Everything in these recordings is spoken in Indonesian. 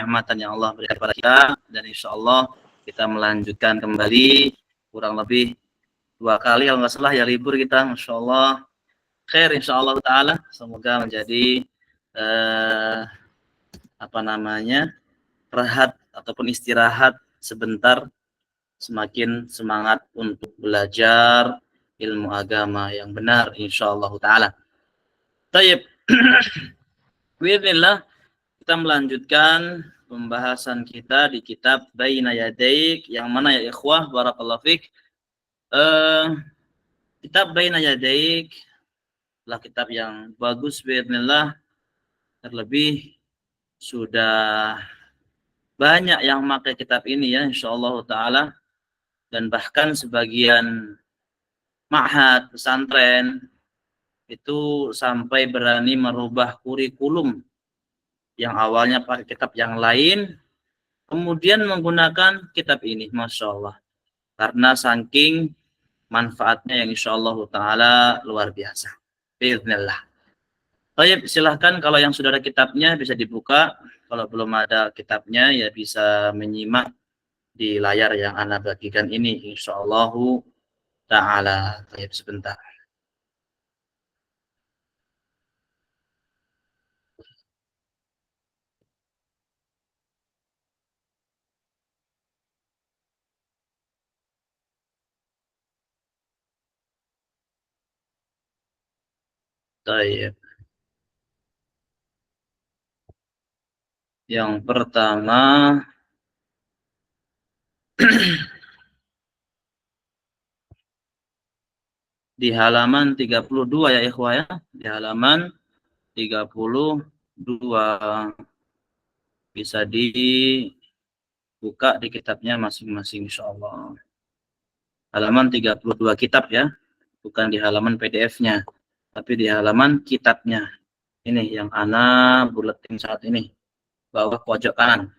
kenikmatan yang Allah berikan kepada kita, dan insyaallah kita melanjutkan kembali kurang lebih 2 kali kalau nggak salah ya libur kita, insyaallah khair insyaallah taala. Semoga menjadi rehat ataupun istirahat sebentar, semakin semangat untuk belajar ilmu agama yang benar insyaallah taala. Baik. Bismillah, kita melanjutkan pembahasan kita di kitab Baina Yadaik, yang mana ya ikhwah barakallahu fik, kitab Baina Yadaik adalah kitab yang bagus bismillah, terlebih sudah banyak yang memakai kitab ini ya insyaallah taala, dan bahkan sebagian ma'had pesantren itu sampai berani merubah kurikulum yang awalnya pakai kitab yang lain, kemudian menggunakan kitab ini, Masya Allah. Karena saking manfaatnya yang insya Allah ta'ala luar biasa. Bismillah. Baik, silahkan kalau yang sudah ada kitabnya bisa dibuka. Kalau belum ada kitabnya ya bisa menyimak di layar yang Anda bagikan ini, insya Allah ta'ala. Baik, sebentar. Baik. Yang pertama di halaman 32 ya ikhwah ya. Di halaman 32 bisa dibuka di kitabnya masing-masing insyaallah. Halaman 32 kitab ya. Bukan di halaman PDF-nya, tapi di halaman kitabnya. Ini yang ana buletin saat ini. Bawah pojok kanan.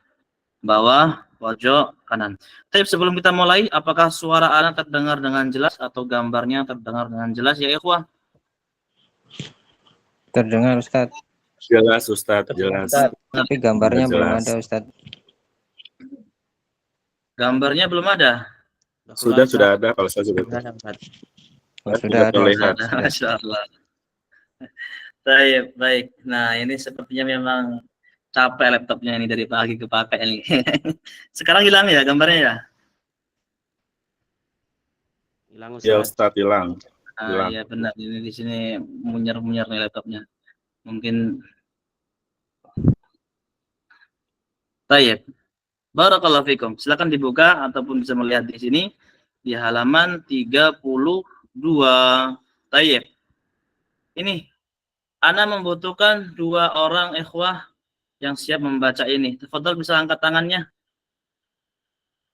Bawah pojok kanan. Tapi sebelum kita mulai, apakah suara ana terdengar dengan jelas atau gambarnya terdengar dengan jelas ya ikhwah? Terdengar Ustaz. Jelas Ustaz, jelas. Tapi gambarnya belum ada Ustaz. Gambarnya belum ada? Sudah ada kalau saya sudah. Sudah ada. Masya Allah. Baik. Nah ini sepertinya memang capek laptopnya ini dari pagi ke pakai ini. Sekarang hilang ya gambarnya ya? Hilang Ustaz. Ya Ustaz, hilang. Ya benar, ini di sini munyer-munyer nih laptopnya. Mungkin. Baik. Barakallahu fikum. Silakan dibuka ataupun bisa melihat di sini di halaman 32. Baik. Ini ana membutuhkan 2 orang ikhwah yang siap membaca ini. Tafadhol bisa angkat tangannya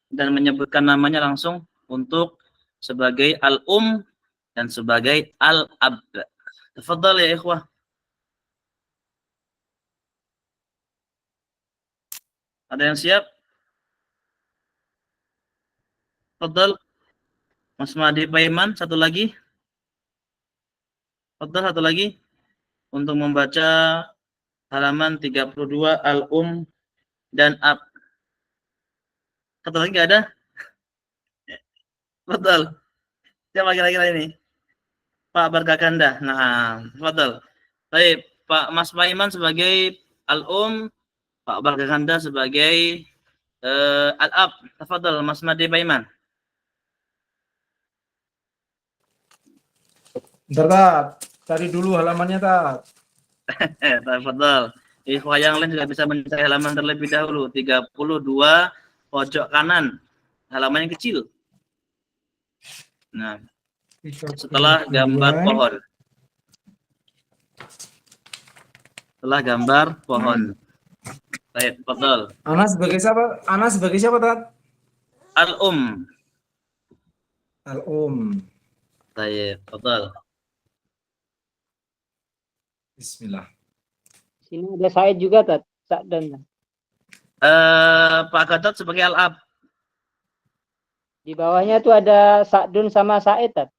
dan menyebutkan namanya langsung untuk sebagai al-um dan sebagai al-ab. Tafadhol ya ikhwah. Ada yang siap? Tafadhol. Mas Madi Paiman, satu lagi. Tafadhol, satu lagi untuk membaca halaman 32 al-um dan ab. Satu lagi nggak ada? Betul. Siapa kira-kira ini? Pak Barkakanda. Nah, betul. Baik, Pak Mas Paiman sebagai al-um, Pak Barkakanda sebagai al-ab. Tafadhol Mas Madi Paiman. Bentar, Tat. Cari dulu halamannya, Tat. Tafadhol. Ikhwah yang lain juga bisa mencari halaman terlebih dahulu. 32 pojok kanan. Halaman yang kecil. Nah, setelah gambar pohon. Setelah gambar pohon. Baik, betul. Ana sebagai siapa? Ana sebagai siapa, Tat? Al-um. Al-um. Baik, betul. Bismillah. Sini ada Said juga, Tat. Sa'dan. Pak Gatot sebagai al-ab. Di bawahnya tuh ada Sa'dun sama Said, Tat.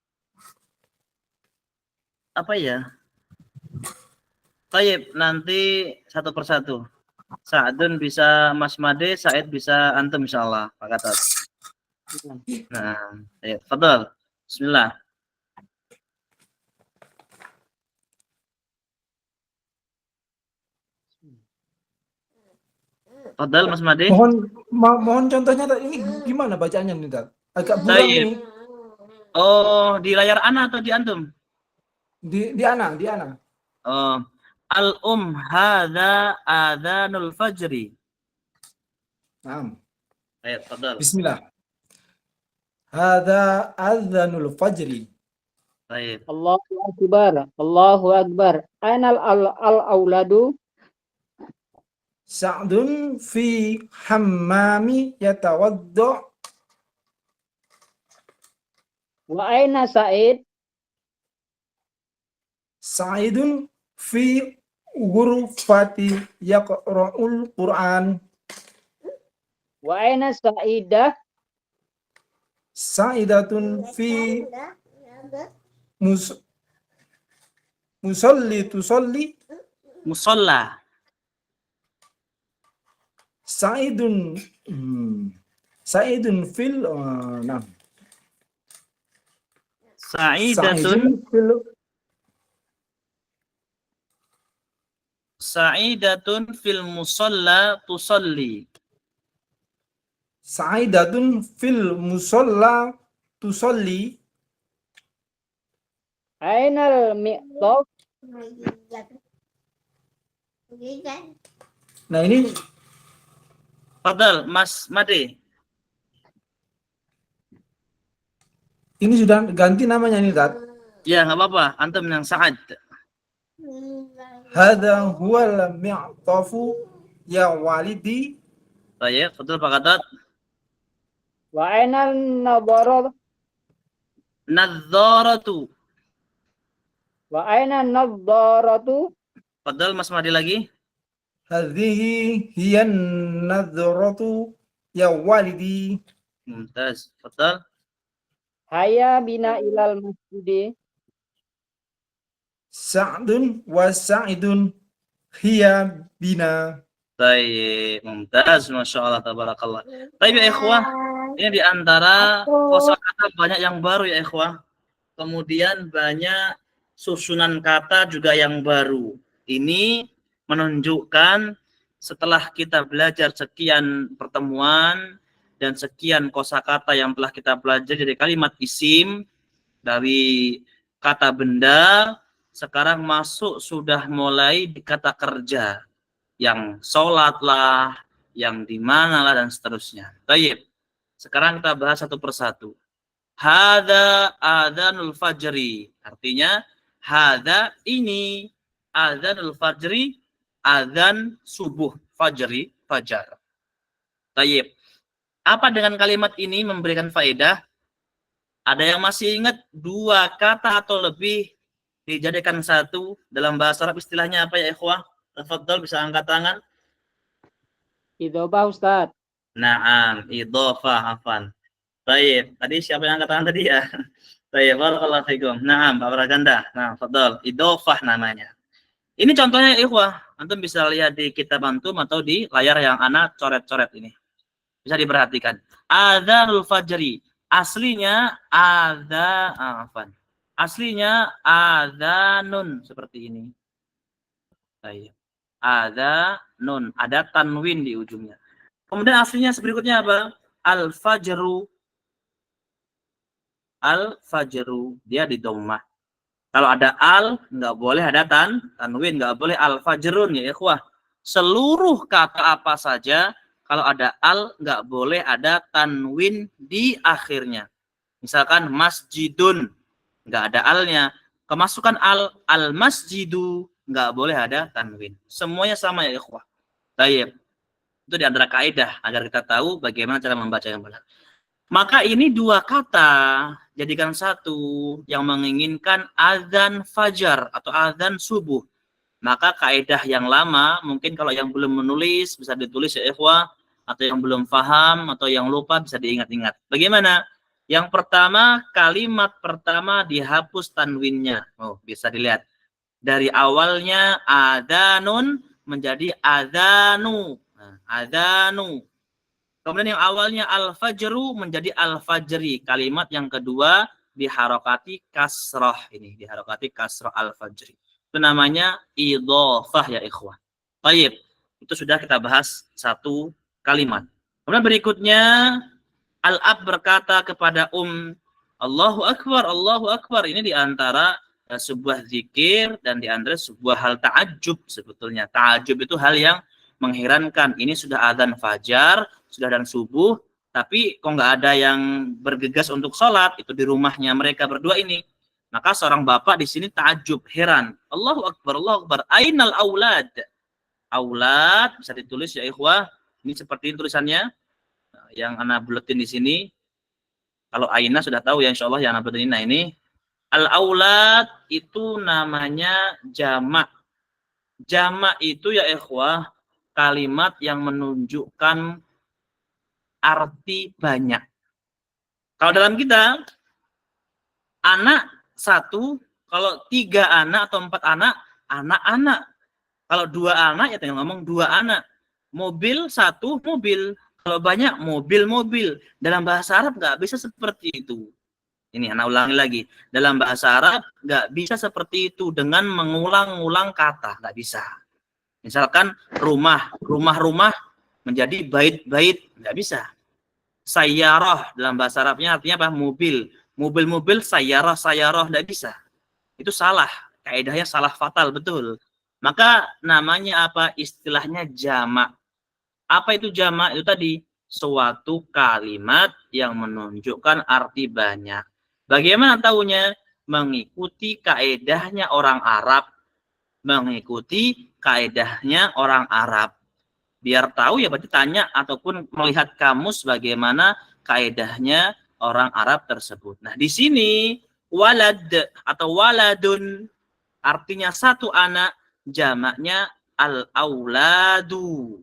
Apa ya? Baik, nanti satu persatu. Sa'dun bisa Mas Made, Said bisa antum insyaallah, Pak Gatot. Nah, ya, fadhal. Bismillah. Fadhal Mas Made. Mohon contohnya Tat. Ini gimana bacanya nih Tat? Agak buram Tayyib. ini. Oh, di layar ana atau di antum? Di Ana. Oh, hadza adzanul fajri. Nah, Ayo, fadhal. Bismillah. Hadza adzanul fajri. Baik. Allahu akbar. Allahu akbar. Ainal al-auladu? Sa'dun fi hammami yatawadda. Wa aina Sa'id? Sa'idun fi ghurfati yaqra'ul Qur'an. Wa aina Sa'idah? Sa'idatun fi musalli tusalli. Musalla. Sa'idun Sa'idun fil nah. Sa'idatun fil Sa'idatun fil musalla tusalli. Sa'idatun fil musalla tusalli. Ainal mi'taf? Nah ini Fadhal Mas Made. ini sudah ganti namanya nih Tat. Ya, enggak apa-apa. Antum yang Sa'ad. Hadza huwal mi'tafu ya walidi. Baik, betul Pak Gatot. Wa ainal nadharat? Nadzaratu. Wa aina nadharatu? Fadhal Mas Made lagi. Hadhihi hiya nadratu ya walidi. Mumtaz. Fadhal. Hayya bina ilal masjidi. Sa'dun wa Sa'idun hiya bina. Baik, mumtaz. Masya Allah, tabarakallah. Baik ya ikhwah, ini diantara kosakata banyak yang baru ya ikhwah. Kemudian banyak susunan kata juga yang baru. Ini menunjukkan setelah kita belajar sekian pertemuan dan sekian kosakata yang telah kita pelajari dari kalimat isim, dari kata benda, sekarang masuk sudah mulai di kata kerja. Yang sholat lah, yang di mana lah, dan seterusnya. Baik. Sekarang kita bahas satu persatu. Hadza adzanul fajri. Artinya, hadza ini adzanul fajri, adzan subuh, fajri, fajar. Baik. Apa dengan kalimat ini memberikan faedah? Ada yang masih ingat dua kata atau lebih dijadikan satu dalam bahasa Arab, istilahnya apa ya ikhwah? Tafadhal, bisa angkat tangan. Idhofah Ustaz. Naam, idhofah, afan. Baik, tadi siapa yang angkat tangan tadi ya? Baik, barakallahu fikum. Naam, Pak Praganda. Nah, fadhal, idhofah namanya. Ini contohnya ikhwah, antum bisa lihat di kitab antum atau di layar yang ana coret-coret ini. Bisa diperhatikan. Adzanul fajri. Aslinya aslinya adzanun seperti ini. Baik. Adzanun, ada tanwin di ujungnya. Kemudian aslinya berikutnya apa? Al-fajru. Al-fajru, dia di dhammah. Kalau ada al, nggak boleh ada tanwin, nggak boleh al-fajrun ya ikhwah. Seluruh kata apa saja, kalau ada al, nggak boleh ada tanwin di akhirnya. Misalkan masjidun, nggak ada alnya. Kemasukan al-masjidu, nggak boleh ada tanwin. Semuanya sama ya ikhwah. Baik. Itu di antara kaidah agar kita tahu bagaimana cara membaca yang benar. Maka ini dua kata jadikan satu yang menginginkan azan fajar atau azan subuh. Maka kaidah yang lama, mungkin kalau yang belum menulis bisa ditulis ya ikhwah, atau yang belum paham atau yang lupa bisa diingat-ingat. Bagaimana? Yang pertama, kalimat pertama dihapus tanwinnya. Oh, bisa dilihat. Dari awalnya adzanun menjadi adzanu. Nah, adzanu. Kemudian yang awalnya al-fajru menjadi al-fajri. Kalimat yang kedua diharokati kasrah. Ini diharokati kasrah al-fajri. Itu namanya idhofah ya ikhwah. Baik, itu sudah kita bahas satu kalimat. Kemudian berikutnya al-ab berkata kepada Allahu Akbar, Allahu Akbar. Ini diantara sebuah zikir dan diantara sebuah hal ta'ajub sebetulnya. Ta'ajub itu hal yang mengherankan. Ini sudah adzan fajar, sudah adzan subuh, tapi kok nggak ada yang bergegas untuk sholat. Itu di rumahnya mereka berdua ini. Maka seorang bapak di sini ta'ajub, heran. Allahu Akbar, Allahu Akbar. Ainal aulad. Aulad bisa ditulis ya ikhwah. Ini seperti tulisannya yang anak buletin di sini. Kalau aina sudah tahu ya insyaallah yang anak buletin ini. Nah ini al-aulad itu namanya jamak. Jamak itu ya ikhwah kalimat yang menunjukkan arti banyak. Kalau dalam kita anak satu, kalau 3 anak atau 4 anak, anak-anak. Kalau 2 anak ya tinggal ngomong 2 anak. Mobil 1 mobil. Kalau banyak mobil-mobil. Dalam bahasa Arab nggak bisa seperti itu. Ini anak ulangi lagi. Dalam bahasa Arab nggak bisa seperti itu dengan mengulang-ulang kata. Nggak bisa. Misalkan rumah menjadi bait-bait. Nggak bisa. Sayyarah dalam bahasa Arabnya artinya apa? Mobil. Mobil-mobil sayyarah nggak bisa. Itu salah. Kaedahnya salah fatal betul. Maka namanya apa? Istilahnya jamak. Apa itu jamak? Itu tadi suatu kalimat yang menunjukkan arti banyak. Bagaimana tahunya? Mengikuti kaedahnya orang Arab. Mengikuti kaedahnya orang Arab. Biar tahu ya berarti tanya ataupun melihat kamus bagaimana kaedahnya orang Arab tersebut. Nah, di sini walad atau waladun artinya satu anak, jamaknya al-auladu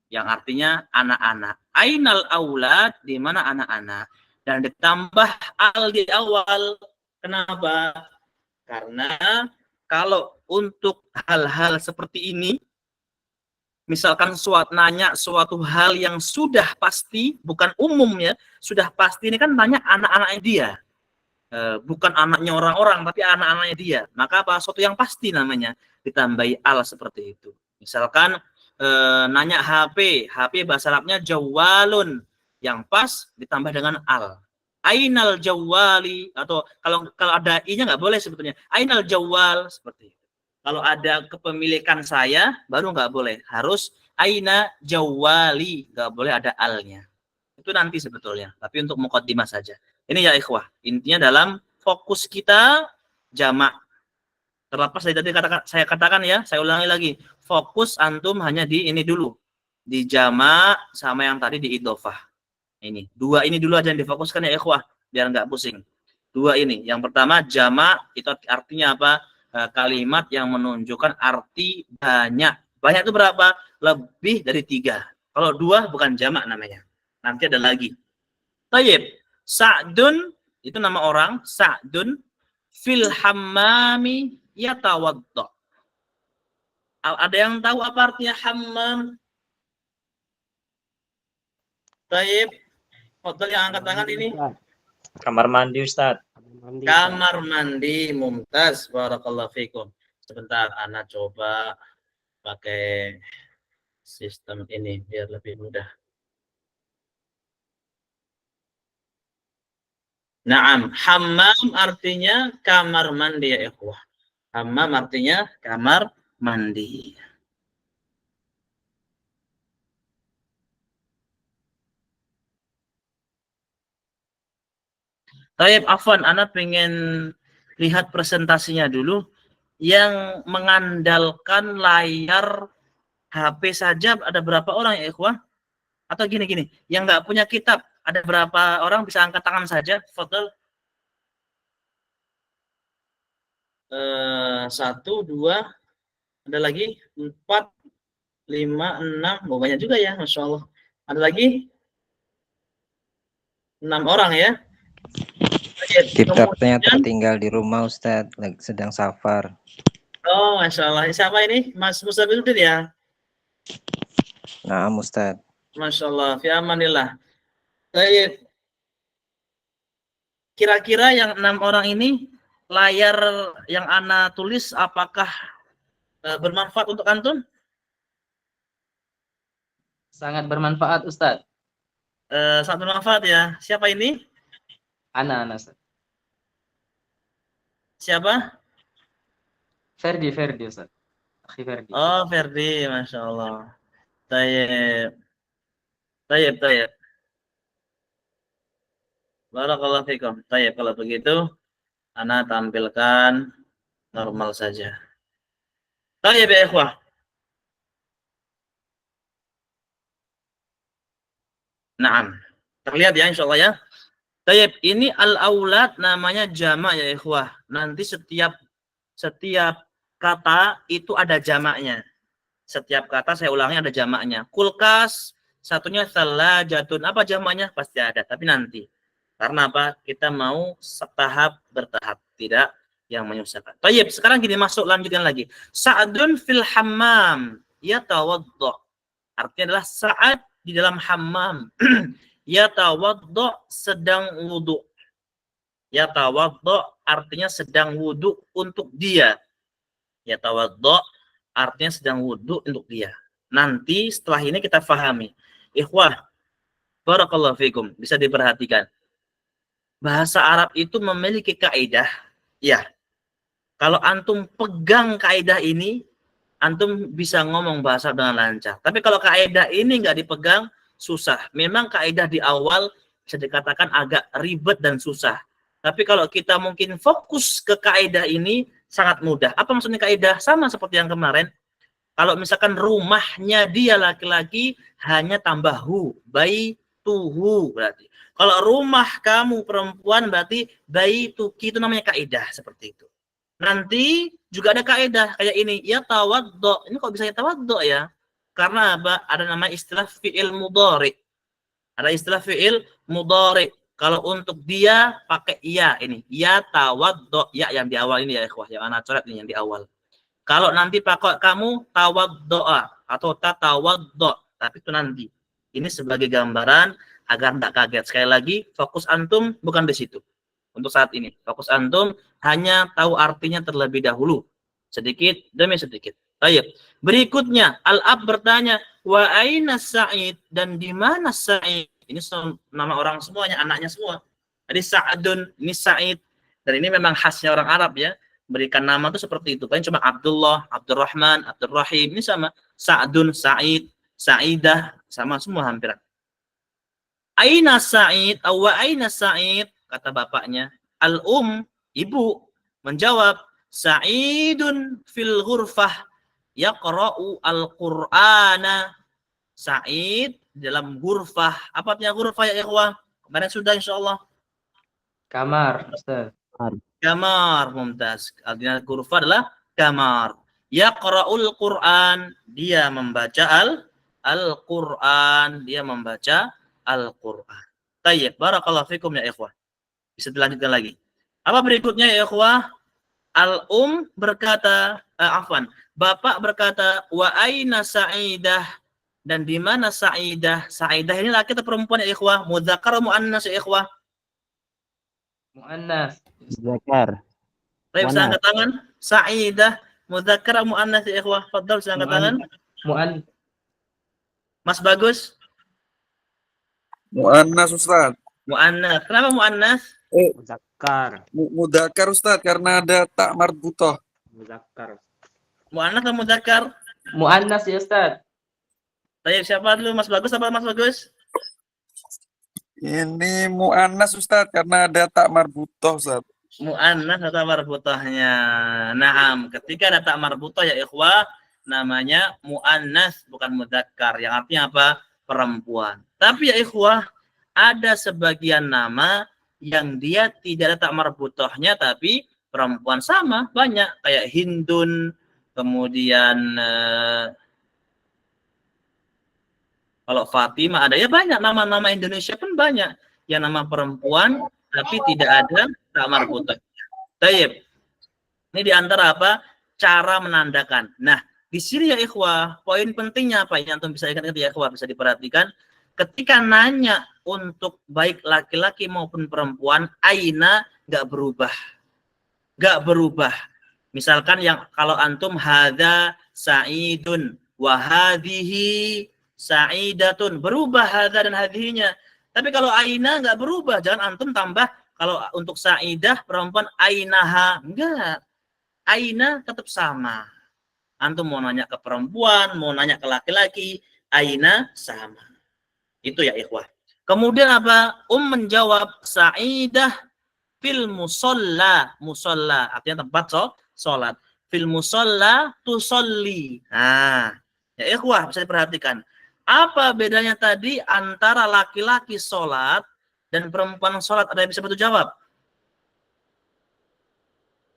yang artinya anak-anak. Ainal aulad, di mana anak-anak, dan ditambah al di awal. Kenapa? Karena kalau untuk hal-hal seperti ini, misalkan nanya suatu hal yang sudah pasti, bukan umum ya, sudah pasti ini kan tanya anak-anaknya dia. Bukan anaknya orang-orang, tapi anak-anaknya dia. Maka apa? Suatu yang pasti namanya. Ditambahi al seperti itu. Misalkan nanya HP bahasa Arabnya jawalun. Yang pas ditambah dengan al. Ainal jawali. Atau kalau ada i-nya nggak boleh sebetulnya. Ainal jawal. Seperti itu. Kalau ada kepemilikan saya, baru nggak boleh. Harus aina jawali. Nggak boleh ada al-nya. Itu nanti sebetulnya. Tapi untuk muqaddimah saja. Ini ya ikhwah. Intinya dalam fokus kita jamak. Terlepas dari tadi saya katakan ya, saya ulangi lagi. Fokus antum hanya di ini dulu. Di jamak sama yang tadi di idhofah. Ini. 2 ini dulu aja yang difokuskan ya ikhwah. Biar nggak pusing. 2 ini. Yang pertama jamak itu artinya apa? Kalimat yang menunjukkan arti banyak. Banyak itu berapa? Lebih dari 3. Kalau 2 bukan jamak namanya. Nanti ada lagi. Tayyib. Sa'dun itu nama orang. Sa'dun fil hammami yatawadda. Ada yang tahu apa artinya hammam? Tayyib. Foto yang angkat tangan ini. Kamar mandi Ustaz. Kamar mandi, mumtaz, barakallahu fikum. Sebentar, anak coba pakai sistem ini biar lebih mudah. Naam, hammam artinya kamar mandi ya ikhwah. Hammam artinya kamar mandi. Taib, afwan, Ana pengen lihat presentasinya dulu yang mengandalkan layar HP saja ada berapa orang ya ikhwah? Atau gini-gini, yang nggak punya kitab ada berapa orang bisa angkat tangan saja? Fadhal. 1, 2, ada lagi 4, 5, 6, oh, banyak juga ya, Masya Allah. Ada lagi 6 orang ya. Kitabnya tertinggal di rumah Ustadz, sedang safar. Oh, Masya Allah. Siapa ini? Mas Mustafiruddin ya? Naam Ustaz. Masya Allah. Fi amanillah. Baik. Kira-kira yang 6 orang ini, layar yang Ana tulis apakah bermanfaat untuk antum? Sangat bermanfaat, Ustaz. Sangat bermanfaat ya. Siapa ini? Ana, Ustaz. Siapa? Ferdi, Ustaz. Akhi Ferdi. Oh, Ferdi. Masya Allah. Tayyib. Tayyib. Barakallahu fikum. Tayyib, kalau begitu, Ana tampilkan normal saja. Tayyib ya ikhwah. Naam. Terlihat ya insyaallah ya. Tayyib, ini al-aulad namanya jamak ya ikhwah. Nanti setiap kata itu ada jamaknya. Setiap kata saya ulangi ada jamaknya. Kulkas, satunya salajatun. Apa jamaknya? Pasti ada, tapi nanti. Karena apa? Kita mau setahap bertahap, tidak yang menyusahkan. Tayyib, sekarang gini lanjutkan lagi. Sa'dun fil hammam yatawaddo. Artinya adalah saat di dalam hammam. Yatawaddo sedang wudu. Yatawaddo artinya sedang wudu untuk dia. Yatawaddo artinya sedang wudu untuk dia. Nanti setelah ini kita fahami. Ikhwah, barakallahu fikum, bisa diperhatikan. Bahasa Arab itu memiliki kaidah. Ya. Kalau antum pegang kaidah ini, antum bisa ngomong bahasa dengan lancar. Tapi kalau kaidah ini nggak dipegang, susah. Memang kaidah di awal bisa dikatakan agak ribet dan susah. Tapi kalau kita mungkin fokus ke kaidah ini, sangat mudah. Apa maksudnya kaidah? Sama seperti yang kemarin. Kalau misalkan rumahnya dia laki-laki, hanya tambah hu. Baituhu berarti. Kalau rumah kamu perempuan berarti baituki, itu namanya kaidah seperti itu. Nanti juga ada kaidah kayak ini, ya tawaddo. Ini kok bisa ya tawaddo ya? Karena apa? Ada nama istilah fi'il mudhari. Ada istilah fi'il mudhari. Kalau untuk dia pakai ya ini, ya tawaddo, ya yang di awal ini ya ikhwah, yang anak coret ini yang di awal. Kalau nanti pakai kamu tawaddoa atau tatawaddo, tapi itu nanti. Ini sebagai gambaran agar tidak kaget. Sekali lagi, fokus antum bukan di situ. Untuk saat ini, fokus antum hanya tahu artinya terlebih dahulu. Sedikit demi sedikit. Baik. Berikutnya, Al-Ab bertanya, wa aina Sa'id, dan di mana Sa'id? Ini nama orang semuanya, anaknya semua. Jadi Sa'adun, ini Sa'id. Dan ini memang khasnya orang Arab ya. Berikan nama itu seperti itu. Paling cuma Abdullah, Abdurrahman, Abdurrahim. Ini sama. Sa'adun, Sa'id, Sa'idah. Sama semua hampir. Aina Sa'id, wa aina Sa'id, kata bapaknya. Ibu, menjawab, Sa'idun fil ghurfah yaqra'u al-Qur'ana. Sa'id dalam ghurfah. Apa artinya ghurfah ya ikhwah? Kemarin sudah insyaallah. Kamar, Ustaz. Kamar, mumtaz. Artinya ghurfah adalah kamar. Yaqra'ul Qur'an, dia membaca Al-Qur'an, dia membaca Al-Qur'an. Tayyib, barakallahu fikum ya ikhwah. Bisa dilanjutkan lagi. Apa berikutnya ya ikhwah? Berkata, bapak berkata, wa aina Sa'idah, dan di mana Sa'idah? Sa'idah ini laki atau perempuan ya ikhwah? Mudzakkar atau muannas ya ikhwah? Muannas. Zakar. Baik, bisa angkat tangan. Sa'idah, mudzakkar atau muannas ya ikhwah? Fadhal, bisa angkat tangan. Mas Bagus? Mu'annas Ustaz. Mu'annas. Kenapa mu'annas? Muzakkar. Mudzakkar Ustaz karena ada tak marbutoh. Muzakkar. Mu'annas atau mudzakkar? Muannas ya, Ustaz. Baik, siapa dulu? Mas Bagus apa Mas Bagus? Ini mu'annas Ustaz karena ada tak marbutoh Ustaz. Mu'annas atau marbutahnya. Naam, ketika ada tak marbutah ya ikhwah, namanya mu'annas bukan mudzakkar, yang artinya apa? Perempuan. Tapi ya ikhwah, ada sebagian nama yang dia tidak ada tak marbutahnya tapi perempuan, sama banyak, kayak Hindun, kemudian kalau Fatimah ada, ya banyak nama-nama Indonesia pun banyak yang nama perempuan tapi tidak ada tak marbutah. Tayyib. Ini diantara apa? cara menandakan. Nah, di sini ya ikhwah, poin pentingnya apa yang antum bisa ingat ya ikhwah, bisa diperhatikan. Ketika nanya untuk baik laki-laki maupun perempuan, aina nggak berubah. Nggak berubah. Misalkan yang kalau antum hadza sa'idun wa hadhihi sa'idatun, berubah hadza dan hadhihinya. Tapi kalau aina nggak berubah, jangan antum tambah kalau untuk sa'idah perempuan ainaha, enggak. Aina tetap sama. Antum mau nanya ke perempuan, mau nanya ke laki-laki, aina sama. Itu ya ikhwah. Kemudian apa? Menjawab sa'idah fil musalla. Musalla artinya tempat sholat. Fil musalla tusolli. Nah, ya ikhwah bisa diperhatikan. Apa bedanya tadi antara laki-laki sholat dan perempuan sholat? Ada yang bisa bantu jawab?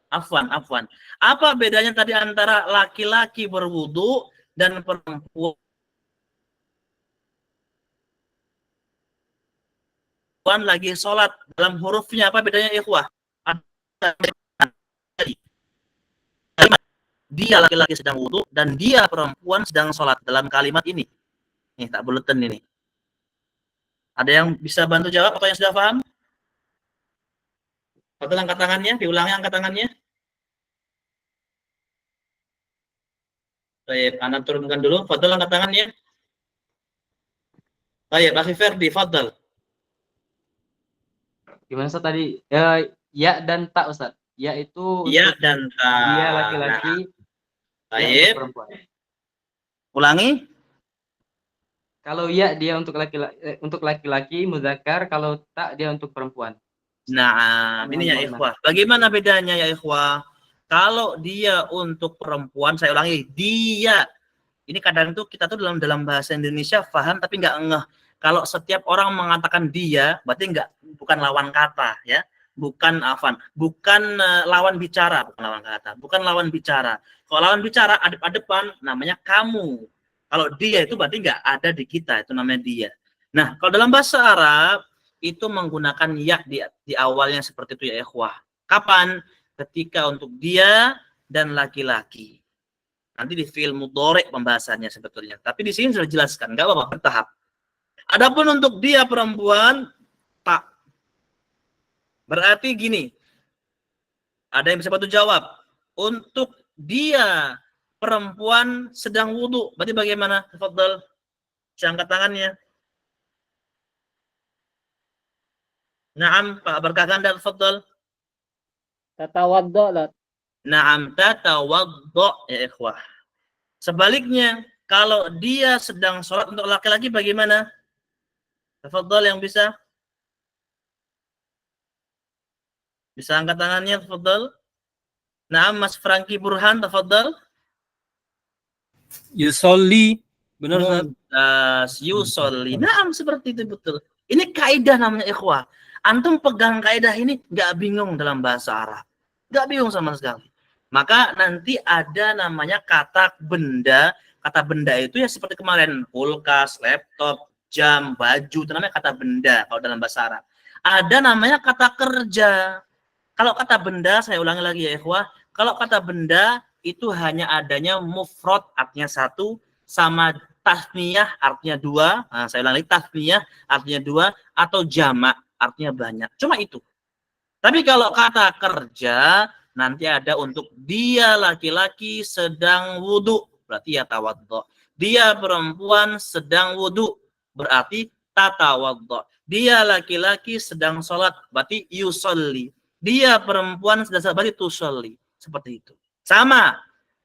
Afwan. Apa bedanya tadi antara laki-laki berwudu dan perempuan lagi sholat? Dalam hurufnya apa bedanya ikhwah? Dia laki-laki sedang wudu dan dia perempuan sedang sholat dalam kalimat ini. Nih, tak buletin ini. Ada yang bisa bantu jawab atau yang sudah paham? Fadhal angkat tangannya, diulangi angkat tangannya. Baik, Anda turunkan dulu. Fadhal angkat tangannya. Baik, Akhi Ferdi, Fadhal. Gimana Ustaz tadi? Ya dan tak Ustaz. Ya itu Ya untuk dan ta. dia laki-laki, Nah, ya baik. untuk perempuan. Ulangi. Kalau ya dia untuk laki-laki muzakkar, kalau tak dia untuk perempuan. Nah, ini ya ikhwah. Bagaimana bedanya ya ikhwah? Kalau dia untuk perempuan, saya ulangi, dia. Ini kadang tuh kita tuh dalam bahasa Indonesia paham tapi nggak ngeh. Kalau setiap orang mengatakan dia, berarti bukan lawan kata ya. Bukan lawan bicara, bukan lawan kata, bukan lawan bicara. Kalau lawan bicara adep-adepan namanya kamu. Kalau dia itu berarti nggak ada di kita, itu namanya dia. Nah, kalau dalam bahasa Arab itu menggunakan ya di awalnya seperti itu ya ikhwah. Kapan? Ketika untuk dia dan laki-laki. Nanti di fi'il mudhari pembahasannya sebetulnya. Tapi di sini sudah jelaskan, nggak apa-apa, bertahap. Adapun untuk dia perempuan, tak. Berarti gini, ada yang bisa bantu jawab. Untuk dia perempuan sedang wudu, berarti bagaimana? Tafadhal, bisa angkat tangannya. Naam, Pak Berkah Ganda, tafadhal. Tatawaddo lah. Naam, tatawaddo ya ikhwah. Sebaliknya, kalau dia sedang sholat untuk laki-laki bagaimana? Tafadhal yang bisa. Bisa angkat tangannya, tafadhal. Naam, Mas Franky Burhan, tafadhal. Yusolli. Benar Ustaz? Yusolli. Naam, seperti itu betul. Ini kaidah namanya ikhwah. Antum pegang kaidah ini nggak bingung dalam bahasa Arab. Nggak bingung sama sekali. Maka nanti ada namanya kata benda. Kata benda itu ya seperti kemarin. Kulkas, laptop, jam, baju. Itu namanya kata benda kalau dalam bahasa Arab. Ada namanya kata kerja. Kalau kata benda, saya ulangi lagi ya ikhwah. Kalau kata benda itu hanya adanya mufrad artinya satu sama tasniyah artinya dua. Nah, saya ulangi tasniyah artinya dua atau jamak artinya banyak. Cuma itu. Tapi kalau kata kerja nanti ada untuk dia laki-laki sedang wudu berarti ya tawaddo. Dia perempuan sedang wudu berarti tatawaddo. Dia laki-laki sedang sholat berarti yusolli. Dia perempuan sedang sholat berarti tusolli. Seperti itu. Sama.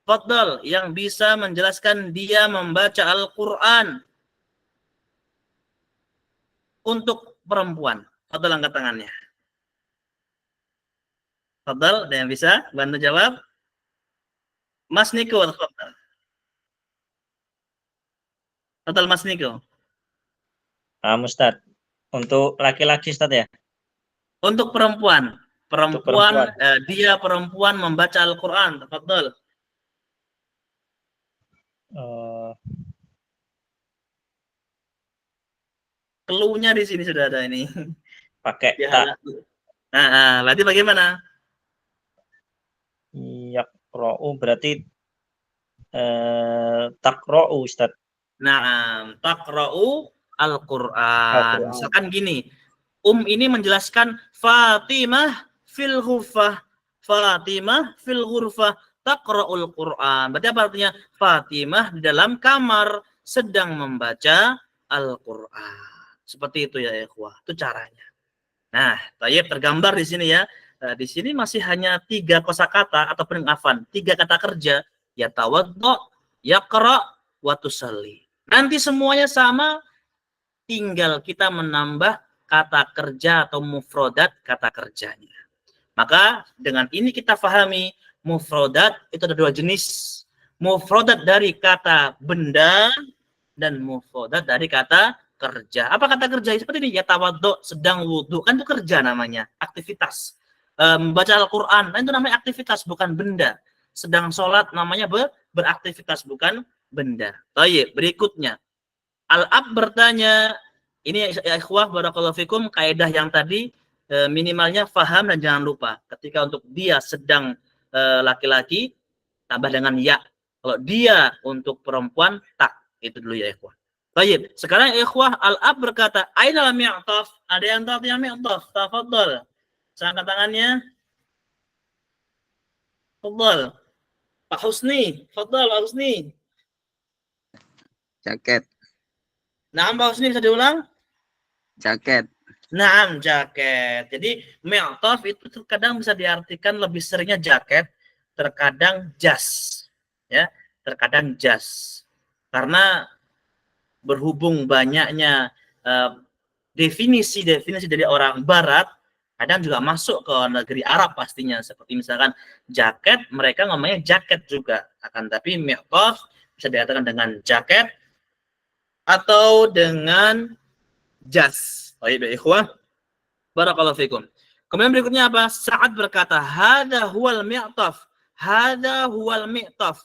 Fadl yang bisa menjelaskan dia membaca Al-Quran untuk perempuan. Fadl angkat tangannya. Fadl, ada yang bisa bantu jawab? Mas Niko, Fadl. Fadl Mas Niko. Ustaz, untuk laki-laki Ustaz ya? Untuk perempuan. Dia perempuan membaca Al-Quran. Fadl. Clue-nya di sini sudah ada ini. Pakai tak. Nah, berarti bagaimana? Takra'u berarti takra'u Ustaz. Nah, taqra'u Al-Qur'an. Al-Qur'an. Misalkan gini, ini menjelaskan Fatimah fil ghurfah. Fatimah fil ghurfah taqra'ul Qur'an. Berarti apa artinya? Fatimah di dalam kamar sedang membaca Al-Qur'an. Seperti itu ya ikhwah. Itu caranya. Nah, tayyib tergambar di sini ya. Di sini masih hanya 3 kosakata atau afan, 3 kata kerja, ya tawaddu, yaqra, wa tusalli. Nanti semuanya sama, tinggal kita menambah kata kerja atau mufrodat kata kerjanya. Maka dengan ini kita pahami mufrodat itu ada 2 jenis. Mufrodat dari kata benda dan mufrodat dari kata kerja. Apa kata kerja? Seperti ini, ya tawaddu, sedang wudhu, kan itu kerja namanya, aktivitas. Membaca Al-Quran, nah itu namanya aktivitas, bukan benda. Sedang sholat namanya beraktivitas, bukan benda. Baik, berikutnya. Al-ab bertanya, ini ya ikhwah barakallahu fikum, kaidah yang tadi minimalnya faham dan jangan lupa. Ketika untuk dia sedang laki-laki, tambah dengan ya. Kalau dia untuk perempuan, tak. Itu dulu ya ikhwah. Baik, sekarang ikhwah al-ab berkata, ainal mi'taf? Ada yang tahu yang mi'taf? Tafadhal. Saya angkat tangannya. Tafadhal. Pak Husni, tafadhal Pak Husni. Jaket. Nah, Pak Husni bisa diulang? Jaket. Nah, jaket. Jadi mi'taf itu terkadang bisa diartikan lebih seringnya jaket, terkadang jas. Ya, terkadang jas. Karena berhubung banyaknya definisi-definisi dari orang barat, kadang juga masuk ke negeri Arab pastinya. Seperti misalkan jaket, mereka ngomongnya jaket juga. Akan tapi mi'taf bisa dikatakan dengan jaket atau dengan jas. Baik, ikhwah. Barakallahu fikum. Kemudian berikutnya apa? Sa'ad berkata, hada huwal mi'taf. Hada huwal mi'taf.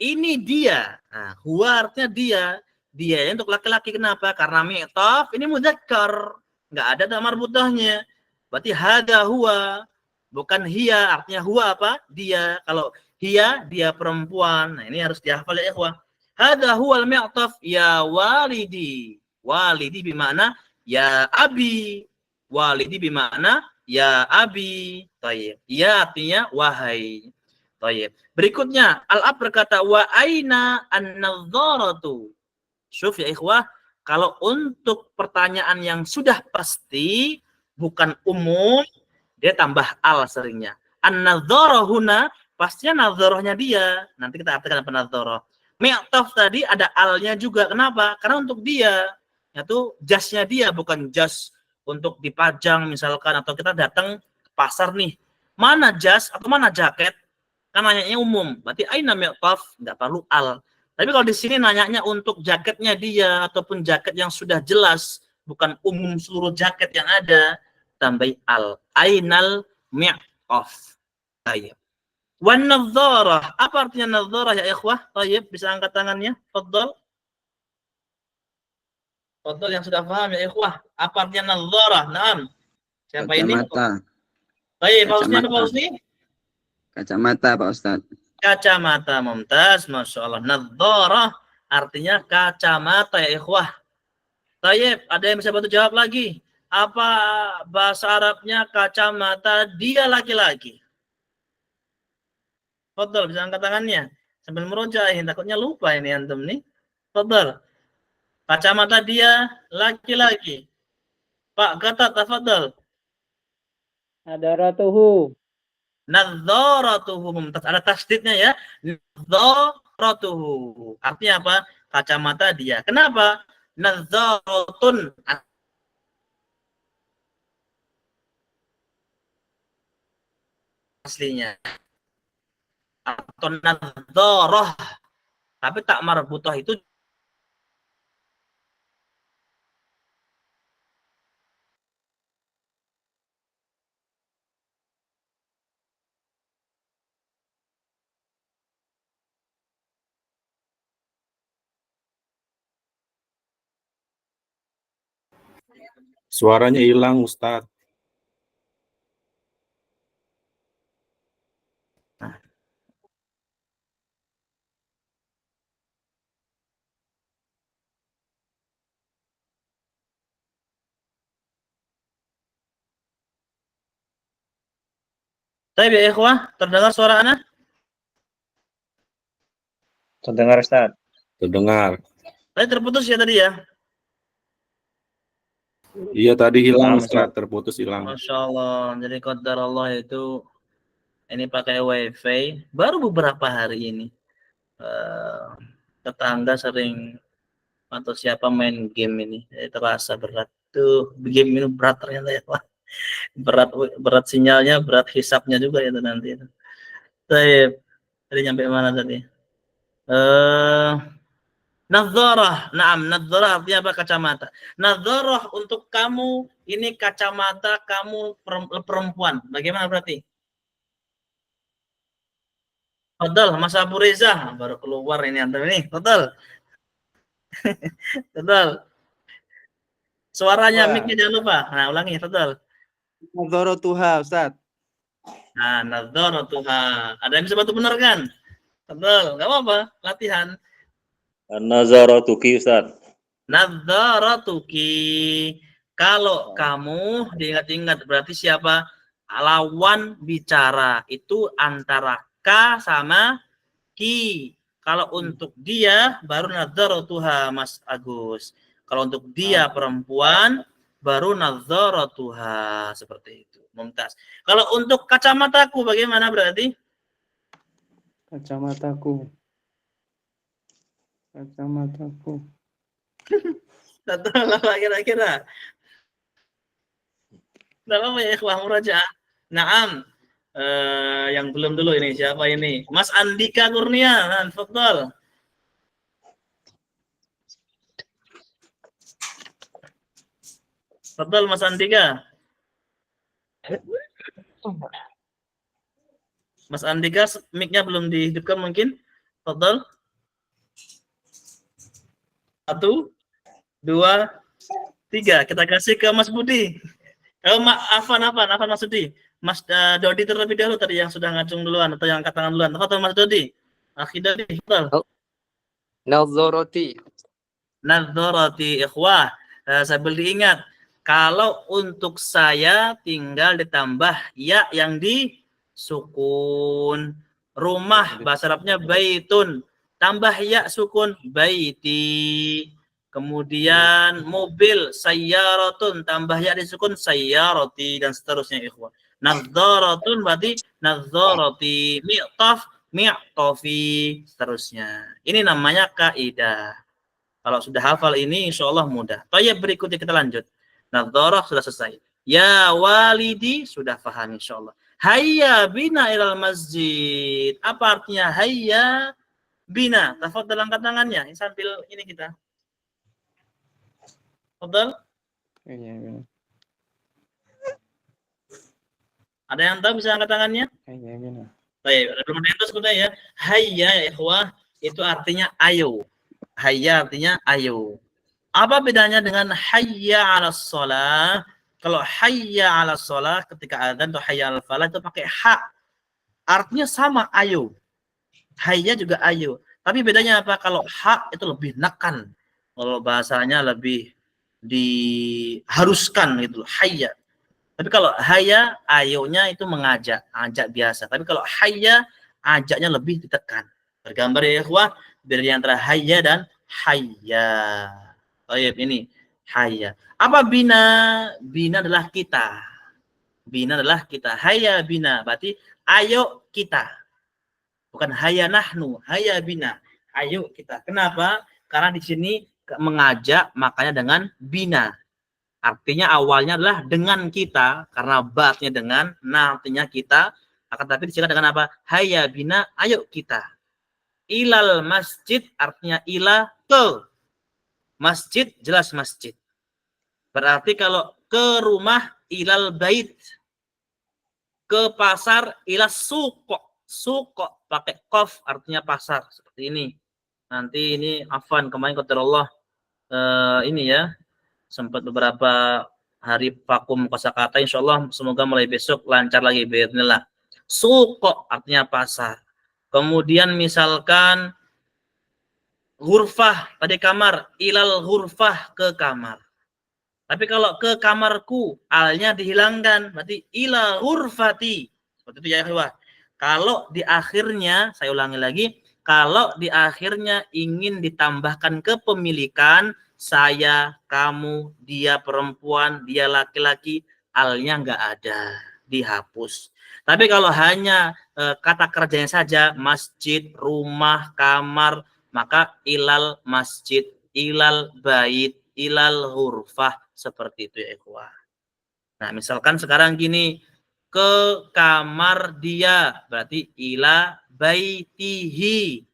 Ini dia. Nah, huwa artinya dia. Dia untuk laki-laki. Kenapa? Karena mi'taf ini mudzakkar. Enggak ada damar marbutahnya. Berarti hada huwa. Bukan hiya. Artinya huwa apa? Dia. Kalau hiya, dia perempuan. Nah, ini harus dihafal ya ikhwah. Hada huwal mi'taf ya walidi. Walidi bermakna ya abi. Walidi bermakna ya abi. Tayyib. Ya artinya wahai. Tayyib. Berikutnya al-ab berkata wa aina an-nadharatu. Syuf ya ikhwah, kalau untuk pertanyaan yang sudah pasti bukan umum, dia tambah al seringnya. An-nadharah huna pastinya nadharahnya dia. Nanti kita artikan apa nadharah. Mi'taf tadi ada alnya juga. Kenapa? Karena untuk dia, yaitu jasnya dia, bukan jas untuk dipajang misalkan, atau kita datang ke pasar nih. Mana jas atau mana jaket? Kan nanyanya umum. Berarti aina mi'taf, enggak perlu al. Tapi kalau di sini nanyanya untuk jaketnya dia ataupun jaket yang sudah jelas, bukan umum seluruh jaket yang ada, tambah al. Ainal mi'taf. Tayyib. Wan nadharah. Apa artinya nadharah ya ikhwah? Tayyib, bisa angkat tangannya? Fadhal. Fadhal yang sudah paham ya ikhwah. Apa artinya nadharah? Naam. Siapa ini? Kacamata. Tayyib, Pak Husni, Pak Husni? Kacamata, Pak Ustadz. Kacamata, mumtaz, Masya Allah. Nadharah artinya kacamata ya ikhwah. Tayyib, ada yang bisa bantu jawab lagi? Apa bahasa Arabnya kacamata dia laki-laki? Fadhal, bisa angkat tangannya. Sambil merojahin, takutnya lupa ini antum nih. Fadhal. Kacamata dia laki-laki. Pak Gatot, tafadhal. Nadaratuhu. Nadharatuhu mumtaz. Ada tasdidnya ya. Nadharatuhu. Artinya apa? Kacamata dia. Kenapa? Nadharatun. Aslinya. Atau nadharah. Tapi tak marbutah itu Suaranya hilang, Ustaz. Baik ya ikhwah, terdengar suara ana? Terdengar Ustaz. Terdengar. Tadi terputus ya tadi ya? Iya tadi hilang Paham, Ustaz, Ustaz. terputus hilang. Masya Allah. Jadi qadar Allah itu ini pakai wifi baru beberapa hari ini. Tetangga sering atau siapa main game ini, terasa berat. Tuh, game ini berat ternyata ya Pak. Berat sinyalnya, berat hisapnya juga itu nanti. Baik. Tadi nyampe mana tadi? Nadharah. Naam, nadharah artinya apa? Kacamata. Nadharah untuk kamu ini kacamata kamu perempuan. Bagaimana berarti? Fadal, Mas Abu Reza baru keluar ini antum ini. Fadal. Fadal. Suaranya mic-nya jangan lupa. Nah, ulangi, Fadal. Nadharatuha, Ustaz. Nah, nadharatuha. Ada yang bisa bantu benar kan? Fadal, enggak apa-apa, latihan. Nazaratuki Ustaz. Nadharatuki. Kalau kamu diingat-ingat berarti siapa? Lawan bicara itu antara ka sama ki. Kalau untuk dia baru nadharatuha Mas Agus. Kalau untuk dia perempuan baru nadharatuha, seperti itu. Mumtaz. Kalau untuk kacamataku bagaimana berarti? Kacamataku. Kacamataku. Lah kira-kira. Tidak apa ya ikhwah murajaah. Naam. Yang belum dulu ini siapa ini? Mas Andika Kurnia, nah, tafadhal. Tafadhal Mas Andika. Mas Andika mic-nya belum dihidupkan mungkin? Tafadhal. 1, 2, 3. Kita kasih ke Mas Budi. Afan Masudi. Mas Dodi terlebih dahulu tadi yang sudah ngacung duluan atau yang angkat tangan duluan. Tafadhal Mas Dodi. Akhi Dodi, tafadhal. Nadharati. Nadharati ikhwah. Sambil diingat, kalau untuk saya tinggal ditambah ya yang di sukun. Rumah bahasa Arabnya baitun. Tambah ya sukun baiti. Kemudian mobil sayyaratun, tambah ya disukun sayyarati, dan seterusnya ikhwan. Nadharatun berarti nadharati, mi'taf mi'tafi, seterusnya. Ini namanya kaidah. Kalau sudah hafal ini insyaallah mudah. Baik, berikutnya kita lanjut. Nadharah sudah selesai. Ya walidi sudah paham insyaallah. Hayya bina ilal masjid. Apa artinya hayya bina? Tafadhal angkat tangannya sambil ini kita. Tafadhal. Ada yang tahu bisa angkat tangannya? Baik, belum ada yang tahu sebenarnya ya. Hayya ya ikhwah itu artinya ayo. Hayya artinya ayo. Apa bedanya dengan hayya 'alas shalah? Kalau hayya 'alas shalah ketika azan atau hayya 'alal falah itu pakai ha. Artinya sama ayo. Hayya juga ayo. Tapi bedanya apa? Kalau ha itu lebih nekan. Kalau bahasanya lebih diharuskan gitu, hayya. Tapi kalau hayya, ayonya itu mengajak, ajak biasa. Tapi kalau hayya, ajaknya lebih ditekan. Bergambar ya ikhwah, dari antara hayya dan hayya. Baik, ini hayya. Apa bina? Bina adalah kita. Bina adalah kita. Hayya bina, berarti ayo kita. Bukan hayya nahnu, hayya bina. Ayo kita. Kenapa? Karena di sini mengajak, makanya dengan bina. Artinya awalnya adalah dengan kita, karena ba'nya dengan, artinya kita, akan tapi disingkat dengan apa? Hayya bina, ayo kita. Ilal masjid, artinya ila, ke. Masjid, jelas masjid. Berarti kalau ke rumah, ilal bait. Ke pasar, ila suko. Suko, pakai kof, artinya pasar. Seperti ini. Nanti ini, afan, kemarin qadarullah, ini ya, sempat beberapa hari vakum kosakata, insyaallah semoga mulai besok lancar lagi bismillah. Suko artinya pasar. Kemudian misalkan ghurfah tadi kamar, ilal ghurfah ke kamar. Tapi kalau ke kamarku alnya dihilangkan berarti ila ghurfati. Seperti itu ya ikhwah. Kalau di akhirnya, saya ulangi lagi, kalau di akhirnya ingin ditambahkan kepemilikan, saya, kamu, dia perempuan, dia laki-laki, alnya nggak ada, dihapus. Tapi kalau hanya kata kerjanya saja, masjid, rumah, kamar, maka ilal masjid, ilal bait, ilal hurfah, seperti itu ya ikhwah. Nah, misalkan sekarang gini, ke kamar dia, berarti ila baitihi.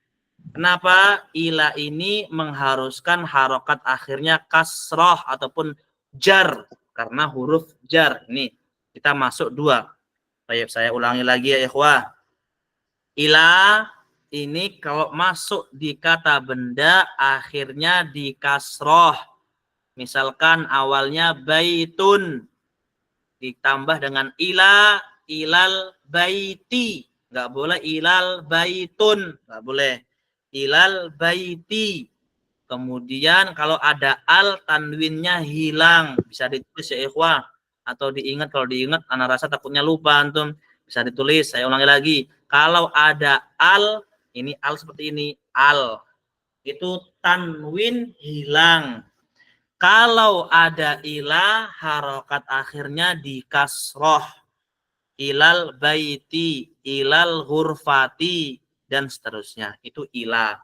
Kenapa? Ila ini mengharuskan harokat akhirnya kasroh ataupun jar, karena huruf jar. Ini kita masuk dua. Baik, saya ulangi lagi ya ikhwah. Ila ini kalau masuk di kata benda akhirnya di kasroh. Misalkan awalnya baitun ditambah dengan ila, ilal baiti. Nggak boleh ilal baitun. Nggak boleh. Ilal baiti. Kemudian kalau ada al, tanwinnya hilang. Bisa ditulis ya ikhwah. Atau diingat, kalau diingat, anak rasa takutnya lupa antum. Bisa ditulis, saya ulangi lagi. Kalau ada al, ini al seperti ini. Al. Itu tanwin hilang. Kalau ada ilah, harokat akhirnya di kasroh. Ilal baiti, ilal hurfati, dan seterusnya. Itu ilah.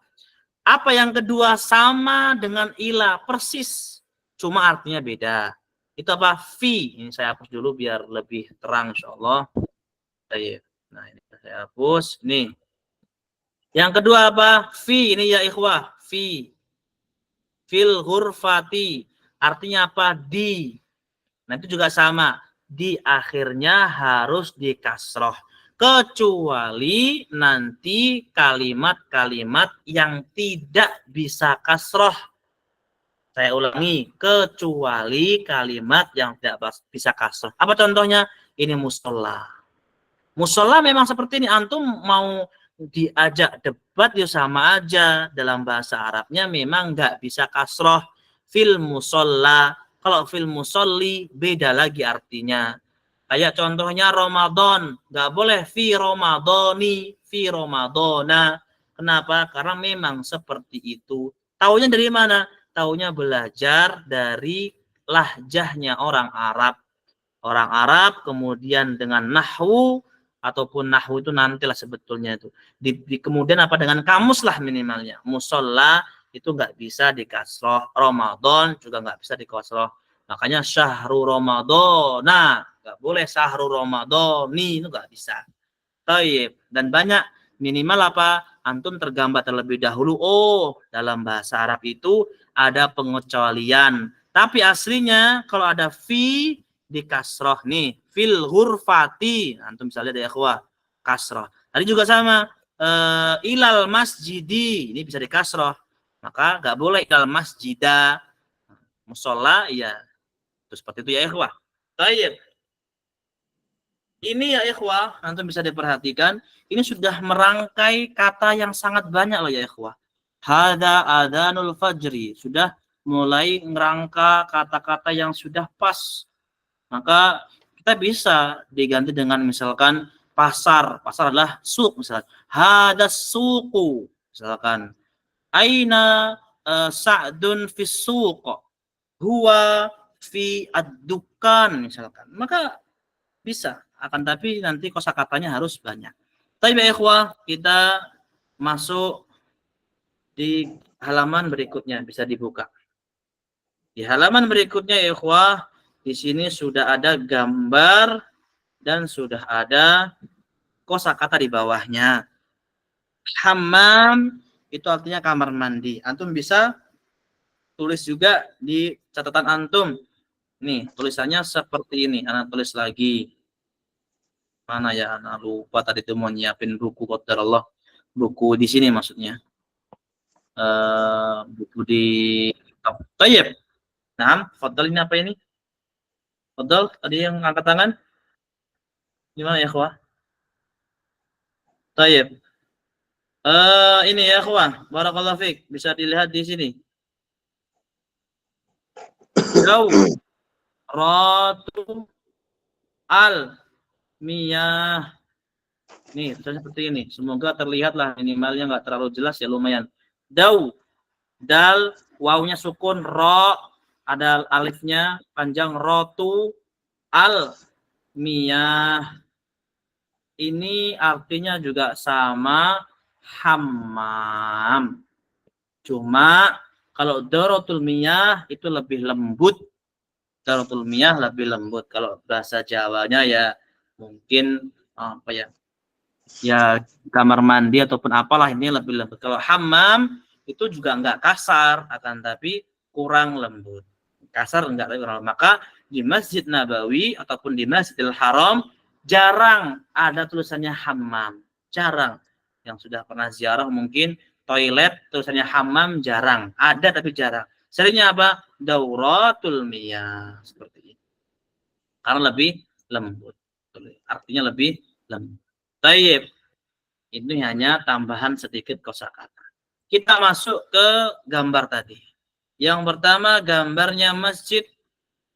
Apa yang kedua? Sama dengan ilah, persis. Cuma artinya beda. Itu apa? Fi. Ini saya hapus dulu biar lebih terang insyaAllah. Nah ini saya hapus. Nih. Yang kedua apa? Fi. Ini ya ikhwah. Fi. Fil hurfati, artinya apa? Di. Nah itu juga sama, di akhirnya harus di kasroh, kecuali nanti kalimat-kalimat yang tidak bisa kasroh. Saya ulangi, kecuali kalimat yang tidak bisa kasroh. Apa contohnya? Ini musola. Musola memang seperti ini, antum mau diajak debat ya sama aja, dalam bahasa Arabnya memang nggak bisa kasroh. Fil musolla, kalau fil musolli beda lagi artinya. Kayak contohnya Ramadan, nggak boleh fi Ramadani, fi Ramadana. Kenapa? Karena memang seperti itu. Taunya dari mana? Taunya belajar dari lahjahnya orang Arab. Orang Arab kemudian dengan nahwu, ataupun nahwu itu nantilah sebetulnya itu. Kemudian apa dengan kamus lah minimalnya. Musolla itu nggak bisa dikasroh. Ramadan juga nggak bisa dikasroh. Makanya syahru Ramadana. Nggak boleh syahru Ramadani. Itu nggak bisa. Taib. Dan banyak minimal apa? Antum tergambar terlebih dahulu. Oh, dalam bahasa Arab itu ada pengecualian. Tapi aslinya kalau ada fi di kasroh nih, fil hurfati, antum bisa lihat ya ikhwah, kasroh. Tadi juga sama, ilal masjidi, ini bisa di kasroh, maka nggak boleh ilal masjidah, musola, ya, itu seperti itu ya ikhwah. Baik, ini ya ikhwah, antum bisa diperhatikan, ini sudah merangkai kata yang sangat banyak loh ya ikhwah. Hada adhanul fajri, sudah mulai ngerangka kata-kata yang sudah pas. Maka kita bisa diganti dengan misalkan pasar. Pasar adalah suq misalkan. Hadas suqu. Misalkan. Aina sa'dun fis suq. Huwa fi ad-dukan misalkan. Maka bisa. Akan tapi nanti kosakatanya harus banyak. Tapi ya ikhwah, kita masuk di halaman berikutnya. Bisa dibuka. Di halaman berikutnya ya ikhwah, di sini sudah ada gambar dan sudah ada kosakata di bawahnya. Hammam itu artinya kamar mandi. Antum bisa tulis juga di catatan antum. Nih, tulisannya seperti ini. Anak tulis lagi. Mana ya? Anak lupa tadi tuh mau nyiapin buku qadarullah. Buku di sini maksudnya. Buku di Tayyib. Nah, fadal ini apa ini? Fadal, tadi yang angkat tangan. Gimana ya, ikhwah? Tayyib. Ini ya, ikhwah. Barakallahu fiik. Bisa dilihat di sini. Ratu al miyah. Nih, tulisannya seperti ini. Semoga terlihatlah minimalnya nggak terlalu jelas ya lumayan. Dau, dal, wawunya sukun, ro, ada alifnya panjang, rotu, al, miyah. Ini artinya juga sama, hammam. Cuma kalau dorotul miyah itu lebih lembut. Dorotul miyah lebih lembut. Kalau bahasa Jawanya ya mungkin apa ya? Ya kamar mandi ataupun apalah ini lebih lembut. Kalau hammam itu juga enggak kasar, akan tapi kurang lembut. Kasar enggak, tapi kurang lembut. Maka di Masjid Nabawi ataupun di Masjidil Haram jarang ada tulisannya hammam. Jarang. Yang sudah pernah ziarah mungkin toilet tulisannya hammam jarang. Ada tapi jarang. Seringnya apa? Dauratul miyah. Seperti ini. Karena lebih lembut. Artinya lebih lembut. Baik, ini hanya tambahan sedikit kosakata. Kita masuk ke gambar tadi. Yang pertama gambarnya masjid,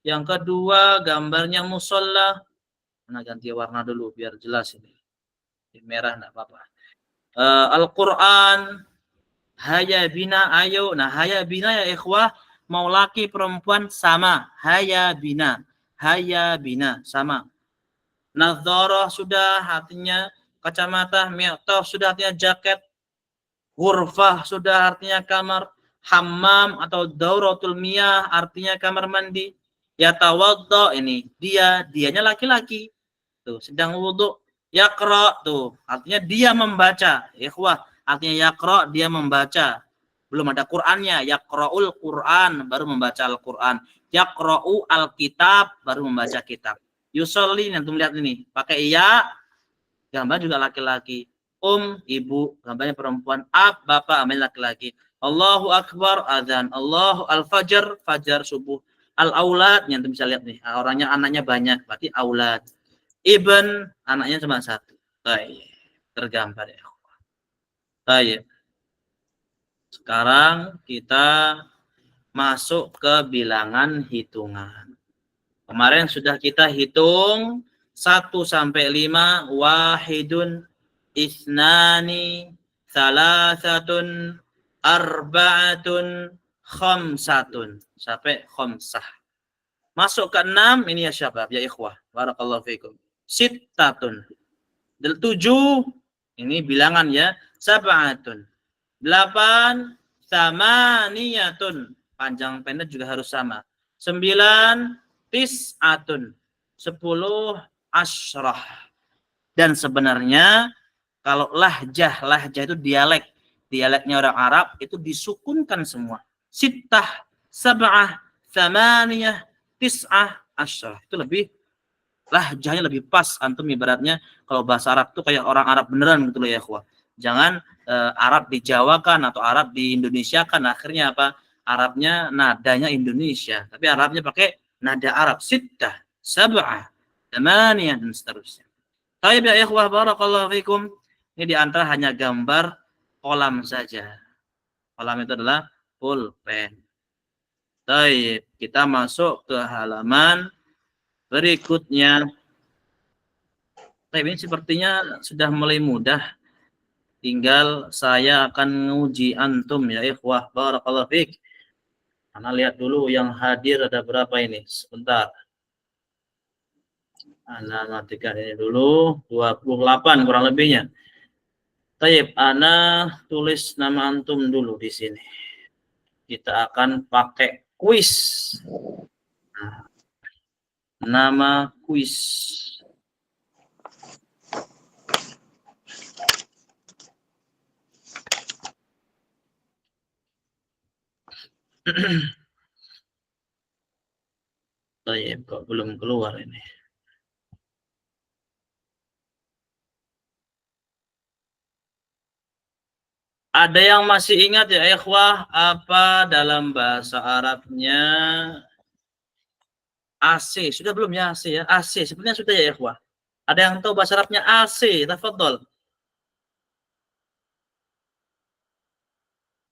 yang kedua gambarnya musola. Nah, ganti warna dulu biar jelas ini. Ini merah enggak apa-apa. Al-Qur'an, haya bina, ayo. Nah, haya bina ya ikhwah, mau laki perempuan sama. Haya bina sama. Nadharah sudah artinya kacamata, mi'tah sudah artinya jaket, ghurfah sudah artinya kamar, hammam atau dauratul miyah artinya kamar mandi, yatawadda ini dianya laki-laki tuh sedang wudu, yaqra tuh artinya dia membaca, ikhwah artinya yaqra dia membaca, belum ada Qur'annya, yaqra'ul Qur'an baru membaca Al-Qur'an, yaqra'u al-kitab baru membaca kitab. Yusolli, yang lihat ini pakai ya, gambar juga laki-laki, ibu, gambarnya perempuan, ab, bapak, gambarnya laki-laki, Allahu Akbar, adzan, Allahu al-fajr, fajar subuh, al-aulad, yang bisa lihat nih, orangnya anaknya banyak, berarti aulad, ibn, anaknya cuma satu. Baik, tergambar ya. Baik. Sekarang kita masuk ke bilangan hitungan. Kemarin sudah kita hitung 1 sampai 5, wahidun, isnani, salasatun, arba'atun, khamsatun, sampai khamsah. Masuk ke 6, ini ya syabab, ya ikhwah, barakallahu fikum. Sittatun, 7, ini bilangan ya, sab'atun, 8, samaniyatun, panjang pendek juga harus sama, 9, tis'atun, 10, asyrah. Dan sebenarnya kalau lahjah itu dialeknya orang Arab itu disukunkan semua. Sittah, sab'ah, thamaniyah, tis'ah, asyrah. Itu lebih lahjahnya lebih pas, antum ibaratnya kalau bahasa Arab itu kayak orang Arab beneran gitu loh ya ikhwah. Jangan Arab dijawakan atau Arab di Indonesiakan, akhirnya apa? Arabnya nadanya Indonesia, tapi Arabnya pakai nada Arab, sittah, sab'ah, thamaniyah, dan seterusnya. Baik ya ikhwah, barakallahu fikum. Ini diantara hanya gambar kolam saja. Kolam itu adalah pulpen. Baik, kita masuk ke halaman berikutnya. Baik, ini sepertinya sudah mulai mudah. Tinggal saya akan nguji antum ya ikhwah, barakallahu fik. Ana lihat dulu yang hadir ada berapa ini. Sebentar. Ana matikan ini dulu, 28 kurang lebihnya. Taib, ana tulis nama antum dulu di sini. Kita akan pakai kuis. Nah, nama kuis. Taib, kok belum keluar ini. Ada yang masih ingat ya ikhwah apa dalam bahasa Arabnya AC? Sudah belum ya AC ya? AC sebenarnya sudah ya ikhwah. Ada yang tahu bahasa Arabnya AC? Tafadhol.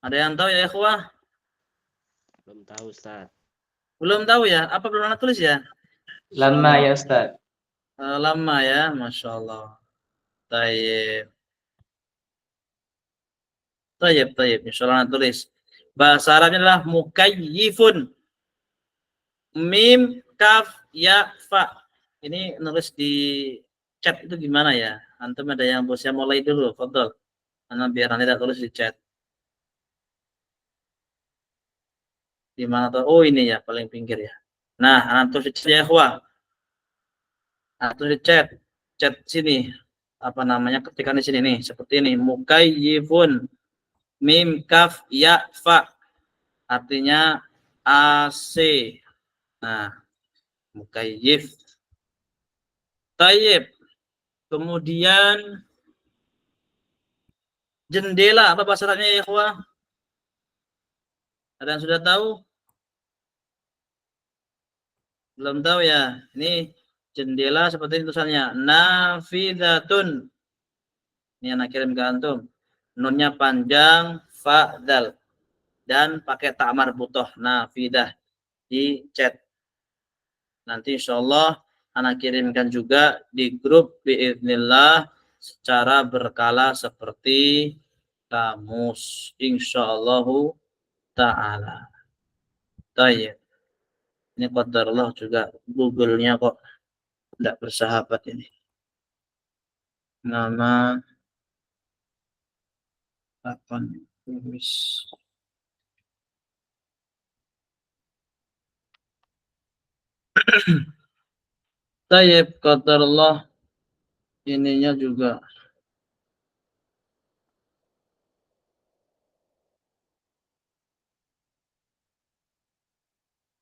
Ada yang tahu ya ikhwah? Belum tahu, Ustaz. Belum tahu ya? Apa belum pernah tulis ya? Lama ya Ustaz. Lama ya, Masya Allah. Tayyib. Tayyib. Insyaallah tulis. Bahasa Arabnya adalah mukayyifun. Mim, kaf, ya, fa. Ini nulis di chat itu gimana ya? Antum ada yang bosnya mulai dulu, fadhol. Karena biar nanti tidak tulis di chat. Di mana tuh? Oh ini ya, paling pinggir ya. Nah, antum tulis di chat ya, ikhwah. Antum di chat. Chat sini. Apa namanya? Ketikkan di sini nih, seperti ini. Mukayyifun. Mim, kaf, ya, fa. Artinya AC. Nah, mukayyif. Tayyib. Kemudian jendela, apa bahasa Arabnya ya, ikhwah? Ada yang sudah tahu? Belum tahu ya. Ini jendela seperti ini tulisannya. Nafidatun. Ini anak kirim ke antum. Nunnya panjang, fa, dal. Dan pakai ta marbutoh. Nafidah. Di chat. Nanti insyaallah anak kirimkan juga di grup biiznillah secara berkala seperti kamus. Insyaallahu ta'ala. Tayyib. Ini qadarullah juga Google-nya kok tidak bersahabat ini. Nama kapan tulis. Tayyib qadarullah ininya juga.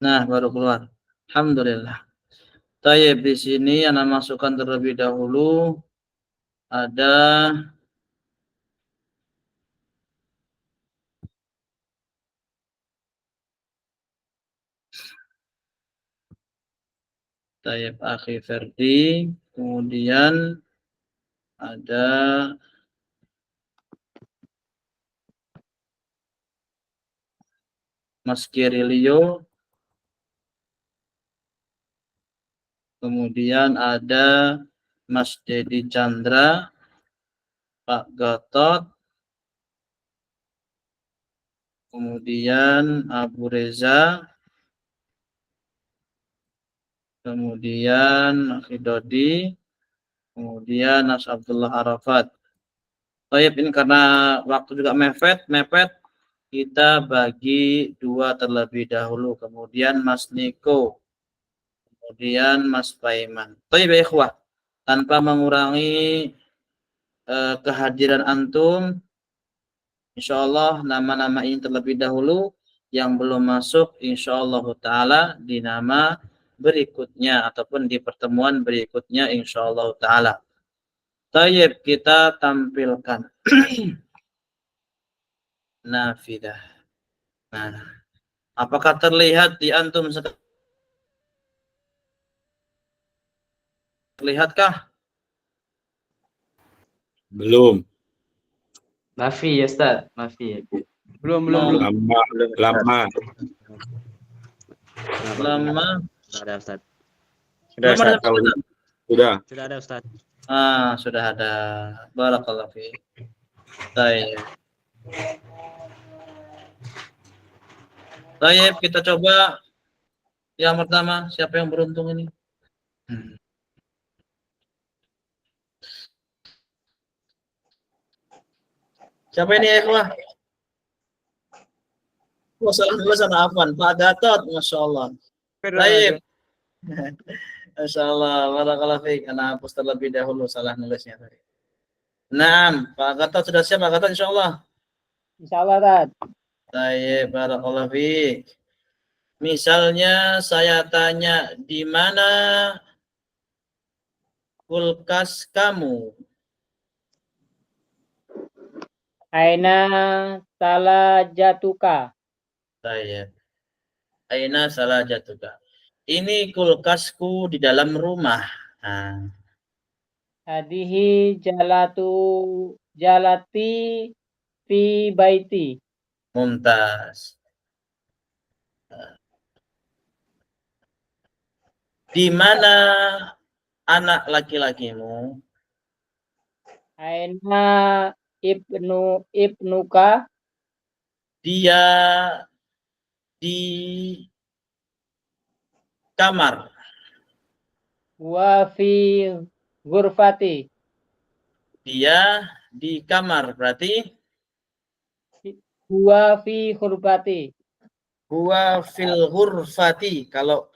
Nah, baru keluar. Alhamdulillah. Tayyib di sini yang masukkan terlebih dahulu ada Tayyib Akhi Ferdi, kemudian ada Mas Kirilio, kemudian ada Mas Dedi Chandra, Pak Gatot, kemudian Abu Reza, kemudian Khidodi, kemudian Mas Abdullah Arafat. Tayyib ini karena waktu juga mepet, kita bagi dua terlebih dahulu, kemudian Mas Niko, kemudian Mas Paiman. Tayyib ya ikhwah, tanpa mengurangi kehadiran antum, insyaallah nama-nama ini terlebih dahulu, yang belum masuk insyaallah ta'ala di nama berikutnya ataupun di pertemuan berikutnya insyaallah ta'ala. Tayyib, kita tampilkan nafidah. Nah, apakah terlihat di antum sekarang? Terlihatkah? Belum. Mafi ya Ustaz, mafi. Belum. Lama. Sudah ada Ustaz. Sudah, Ustaz. Sudah. Sudah ada Ustaz. Sudah ada. Barakallahu fiik. Baik. Baik, kita coba yang pertama, siapa yang beruntung ini? Siapa ini ya, ikhwah? Salah dulu sana Afwan, Pak Gatot, Masya Allah. Baik. Masya Allah, barakallahu fiik. Ana hapus terlebih dahulu salah nulisnya tadi. Nah, Pak Gatot sudah siap, Pak Gatot insya Allah. Insyaallah, Tad. Baik, barakallahu fiik. Misalnya saya tanya, di mana kulkas kamu? Aina salajatuka. Baik. Aina salajatuka. Ini kulkasku di dalam rumah. Nah, Hadihi jalati fi baiti. mumtaz. Di mana anak laki-lakimu? Aina ibnuka. Dia di kamar. Wa fi ghurfati. Dia di kamar berarti Wa fi ghurfati. huwa fil ghurfati. Kalau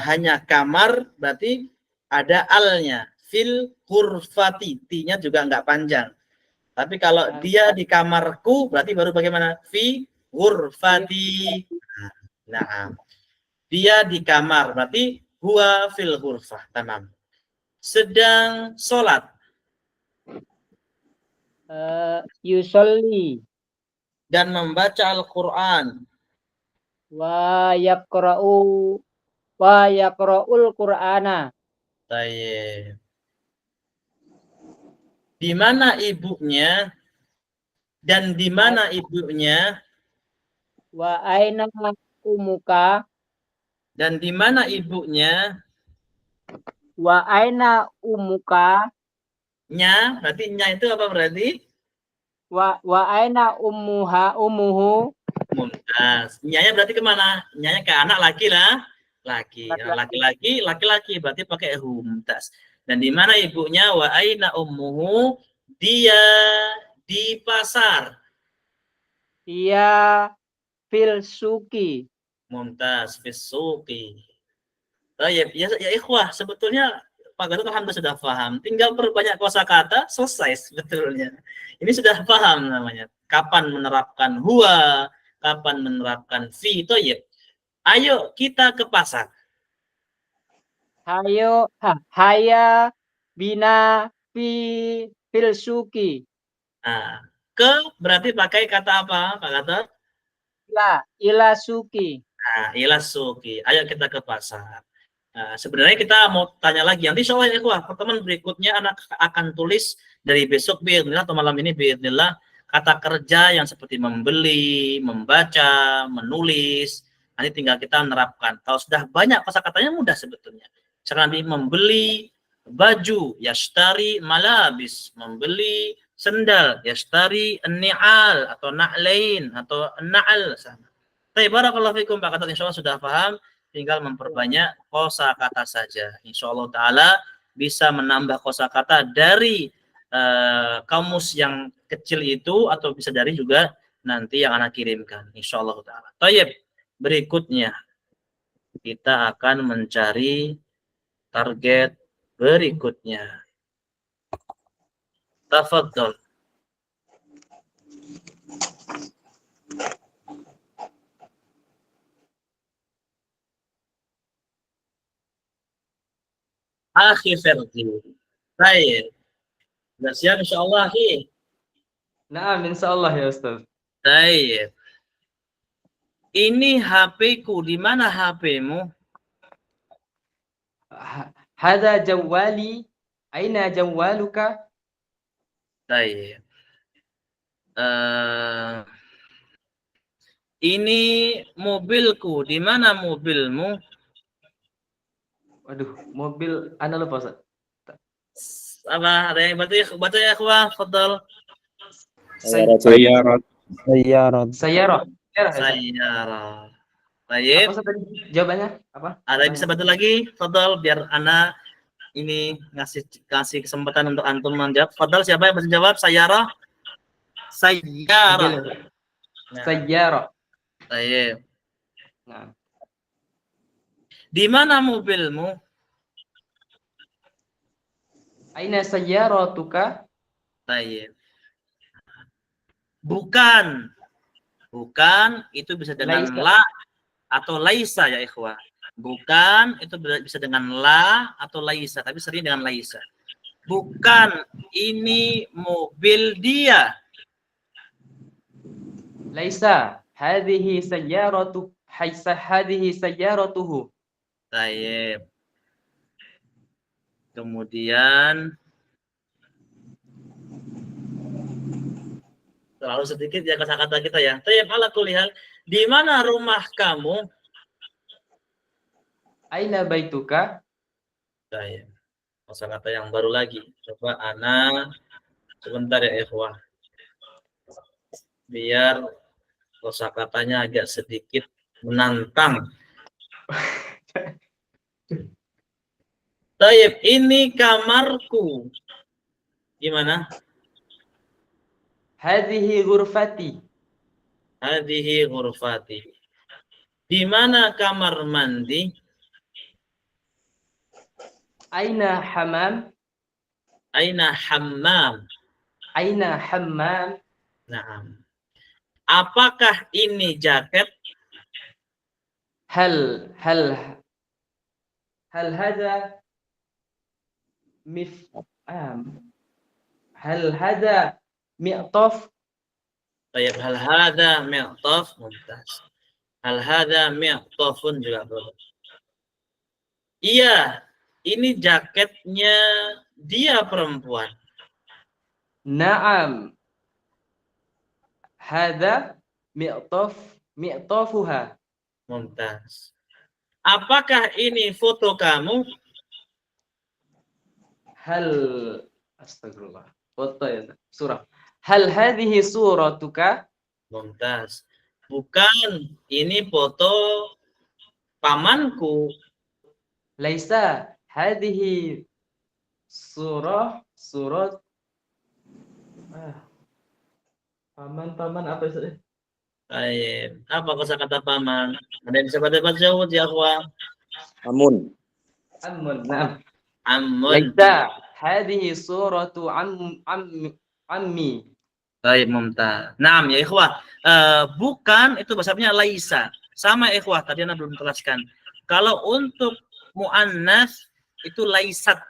hanya kamar berarti ada alnya. Fil ghurfati. T-nya juga enggak panjang. Tapi kalau dia di kamarku berarti baru bagaimana? Fi ghurfati. Nah, dia di kamar berarti huwa fil ghurfah. Tamam. Sedang sholat. Yusolli. Dan membaca Al-Quran. Wa yaqra'ul Qur'ana. Baik. Di mana ibunya? Dan di mana ibunya? Wa aina umuka. Dan di mana ibunya? Wa aina umuka. Nya, berarti nya itu apa berarti? Wa aina umuhu. Mumtaz. Nyanya berarti kemana? Nyanya ke anak laki lah. Laki-laki berarti pakai hu. Mumtaz. Dan di mana ibunya? Wa aina ummuhu. Dia di pasar. Dia fil suki. Mumtaz. Fisuki. Ya ikhwah, sebetulnya Pak Gatot alhamdulillah sudah paham. Tinggal perbanyak kosakata, selesai sebetulnya. Ini sudah paham namanya. Kapan menerapkan huwa, kapan menerapkan fi. Toyib. Ayo kita ke pasar. Haya bina fil suki. Nah, ke berarti pakai kata apa, Pak Gatot? Ila suki. Nah, ilas suki. Ayo kita ke pasar. Nah, sebenarnya kita mau tanya lagi. Nanti insya Allah ya, pertemuan berikutnya anak akan tulis dari besok biidznillah atau malam ini biidznillah kata kerja yang seperti membeli, membaca, menulis. Nanti tinggal kita menerapkan. Kalau sudah banyak kosakatanya mudah sebetulnya. Cara nanti membeli baju, yashtari malabis, membeli sendal, yashtari ni'al atau na'lain atau na'al sama. Tapi barakallahu fikum Pak Gatot, insyaallah sudah paham, tinggal memperbanyak kosakata saja. Insyaallah taala bisa menambah kosakata dari kamus yang kecil itu atau bisa dari juga nanti yang anak kirimkan insyaallah taala. Baik, berikutnya kita akan mencari target berikutnya. Tafadhol. Akhi Ferdi. Baik. Sudah siap insyaallah, akhi. Naam, insyaallah ya Ustaz. Baik. Ini HP-ku, di mana HP-mu? Hada jawali, aina jawaluka? Baik. Ini mobilku, di mana mobilmu? Waduh, mobil ana lupa Ustaz. Apa ada yang baca ya ikhwah? Fadhal. Sayyarat. Sayyarah. Sayyarah. Baik. Apa Ustaz tadi jawabannya? Apa? Ada yang bisa bantu lagi? Fadhal, biar ana ini kasih kesempatan untuk antum menjawab. Fadhal, siapa yang bisa jawab? Sayyarah. Sayyarah. Sayyarah. Baik. Nah. Di mana mobilmu? Aina sayyaratuka? Baik. Bukan. Bukan itu bisa dengan Laisa. la atau laisa ya ikhwah. Bukan itu bisa dengan la atau laisa, tapi sering dengan laisa. Bukan ini mobil dia. Laisa. Hadhihi sayyaratu hadhihi sayyaratuhu. Baik. Kemudian terlalu sedikit ya kata-kata kita ya. Tapi ala kulihat, di mana rumah kamu? Aina baituka? Baik. Kata yang baru lagi. Coba ana Sebentar ya ikhwah. Biar kosakatanya agak sedikit menantang. Taib, ini kamarku. Gimana? Hadhihi ghurfati. Hadhihi ghurfati. Di mana kamar mandi? Aina hamam? Aina hammam? Aina hammam? Naam. Apakah ini jaket? هل هذا هل هذا معطف؟ Taib, hal hadha mi'taf? Mumtaz. Hal hadha mi'tafun juga boleh. Iya, ini jaketnya dia perempuan. نعم هذا معطفها. Mumtaz. Apakah ini foto kamu? هل أستغفر الله foto ya surah. هل هذه صورتك؟ Mumtaz. Bukan, ini foto pamanku. ليس هذه surah paman apa itu? Baik. Apa kosakata paman? Ada yang bisa baca jawab ya, akhwah? Amun. Ammun. Nah. Ammun. Laisa hadhihi suratu ammi. Baik, mumtaz. Naam ya ikhwah. Bukan itu bahasanya laisa. Sama ikhwah, tadi Anda belum jelaskan. Kalau untuk muannas itu laisat.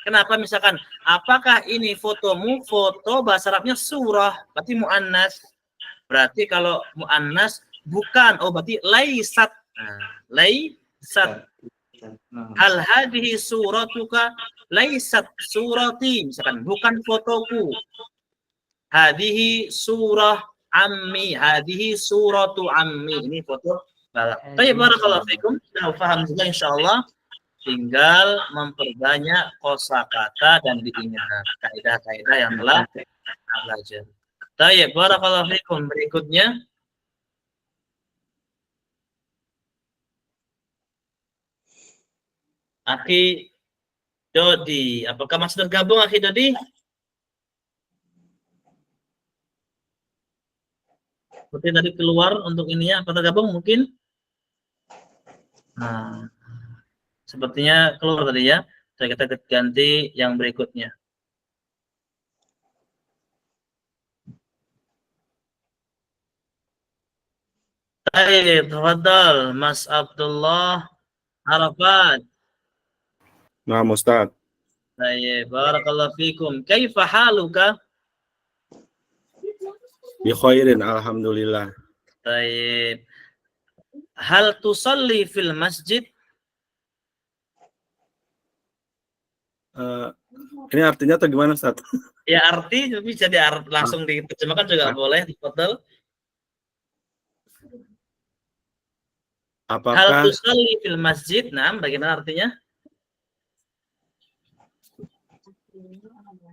Kenapa misalkan apakah ini fotomu? Foto bahasa Arabnya surah, berarti muannas. Berarti kalau muannas bukan, oh berarti laisat. Nah, laisat. Hal hadhihi suratuka laisat surati. Misalkan bukan fotoku. Hadhihi surah ammi, hadhihi suratu ammi. Ini foto balap. Baik, barakallahu fikum. Sudah paham juga insyaallah. Tinggal memperbanyak kosakata dan diingat kaidah-kaidah yang telah kita belajar. Baik, barakallahu fikum. Berikutnya Akhi Dodi, apakah masih tergabung Akhi Dodi? Seperti tadi keluar untuk ininya, apa tergabung mungkin? Nah, sepertinya keluar tadi ya. Kita ganti yang berikutnya. Baik, tafadhal Mas Abdullah Arafat. Nah, Ustaz. Baik, barakallahu fikum. Kaifa haluka? Bi khairin, alhamdulillah. Baik. Hal tusalli fil masjid? Ini artinya atau gimana, Ustaz? Ya arti bisa langsung diterjemahkan juga boleh. Tafadhal. Hal Apakah tusalli fil masjid? Nah, bagaimana artinya?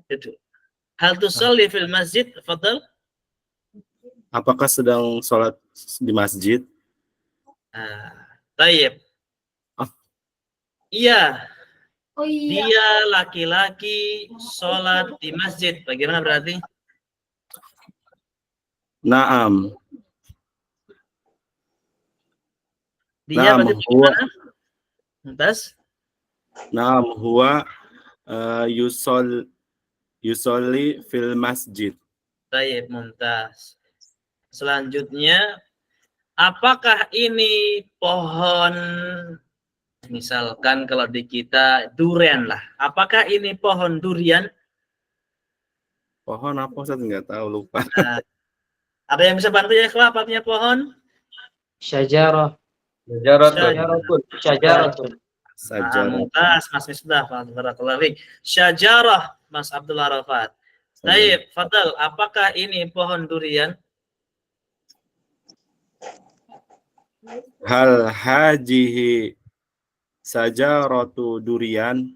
Itu. Hal tusalli fil masjid? Tafadhal. apakah sedang sholat di masjid? Baik. Ah. Iya. Oh iya. Dia laki-laki sholat di masjid. Bagaimana berarti? Naam. Dia Naam, berarti huwa. bagaimana? Lantas? Naam, huwa yusolli fil masjid. Baik, mumtaz. Selanjutnya, apakah ini pohon, misalkan kalau di kita durian lah. Apakah ini pohon durian? Pohon apa, Ustaz? Nggak tahu, lupa. Ada yang bisa bantu ya, apa artinya pohon? Syajarah. Syajaratun. Saja. Mumtaz, Mas Misbah, barakallahu fiik. Syajarah, Mas Abdul Arafat. Baik, Fadal, apakah ini pohon durian? Hal hajihi sajaratu durian?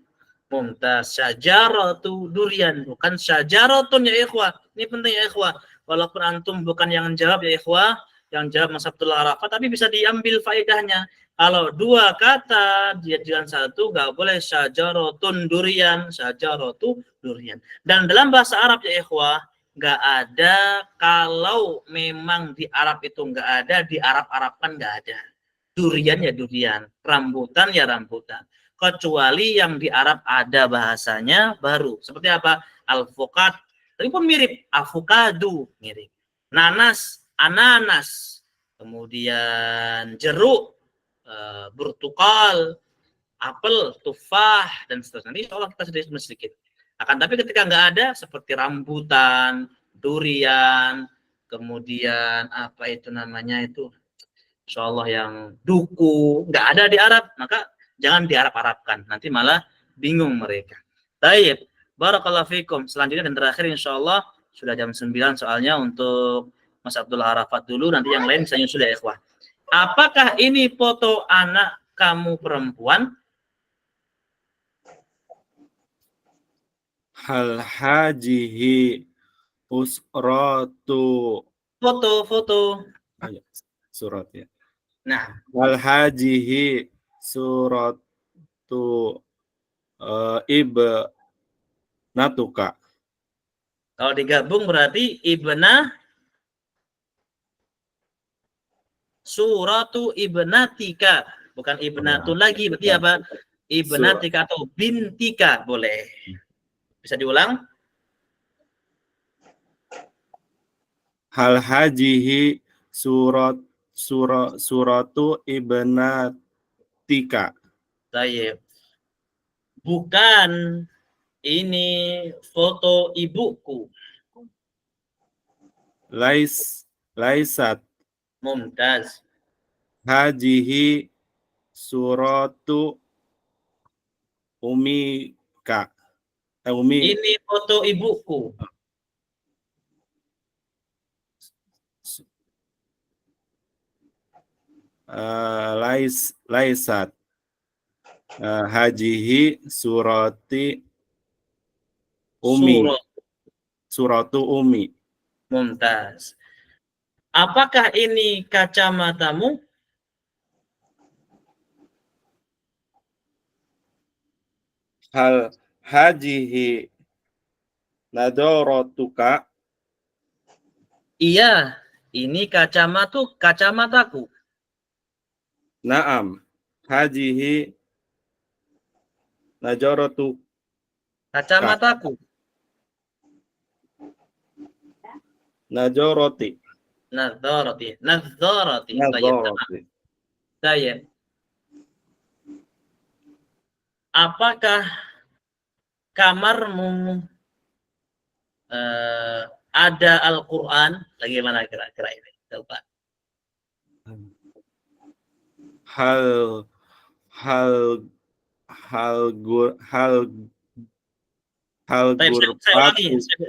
Mumtaz. Syajaratu durian, bukan syajaratun ya ikhwah. Ini penting ya ikhwah. Walaupun antum bukan yang jawab ya ikhwah, yang jawab Mas Abdul Arafat, tapi bisa diambil faedahnya. Kalau dua kata dijadikan satu, nggak boleh syajaratun durian, syajaratu durian. Dan dalam bahasa Arab ya ikhwah, nggak ada, kalau memang di Arab itu nggak ada, di Arab-Arabkan nggak ada. Durian ya durian, rambutan ya rambutan. Kecuali yang di Arab ada bahasanya baru. Seperti apa? Alpukat, tapi pun mirip. Avocado, mirip. Nanas, ananas. Kemudian jeruk, burtukal, apel, tufah, dan seterusnya. Nanti insya Allah kita sedikit. Akan tapi ketika nggak ada, seperti rambutan, durian, kemudian apa itu namanya itu, insya Allah yang duku, nggak ada di Arab, maka jangan diarab-arabkan, nanti malah bingung mereka. Baik, barakallahu fikum. Selanjutnya dan terakhir insya Allah sudah jam 9 soalnya, untuk Mas Abdul Arafat dulu, nanti yang lain misalnya sudah ikhwah. Apakah ini foto anak kamu perempuan? Hal hajihi usratu. Foto. Ayo, surat ya. Nah, Hal hajihi suratu ibnatuka. kalau digabung berarti ibnah suratu ibnatika, bukan ibnatun lagi, berarti apa? Ibnatika atau bintika, boleh. Bisa diulang? Hal hajihi suratu ibnatika. Baik. Bukan ini foto ibuku. Laisat Mumtaz. hajihi suratu umika. Umi Ini foto ibuku. laisat hajihi surati umi. Suratu umi. Mumtaz. Apakah ini kacamatamu? Hal hajihi nadaratuka. Iya, ini kacamataku. Naam. Hajihi nadaratu. Kacamataku. Nadarati. Nadharati. Nadarati. Saya. Apakah kamarmu ada Al-Quran? Bagaimana kira-kira ini? Coba.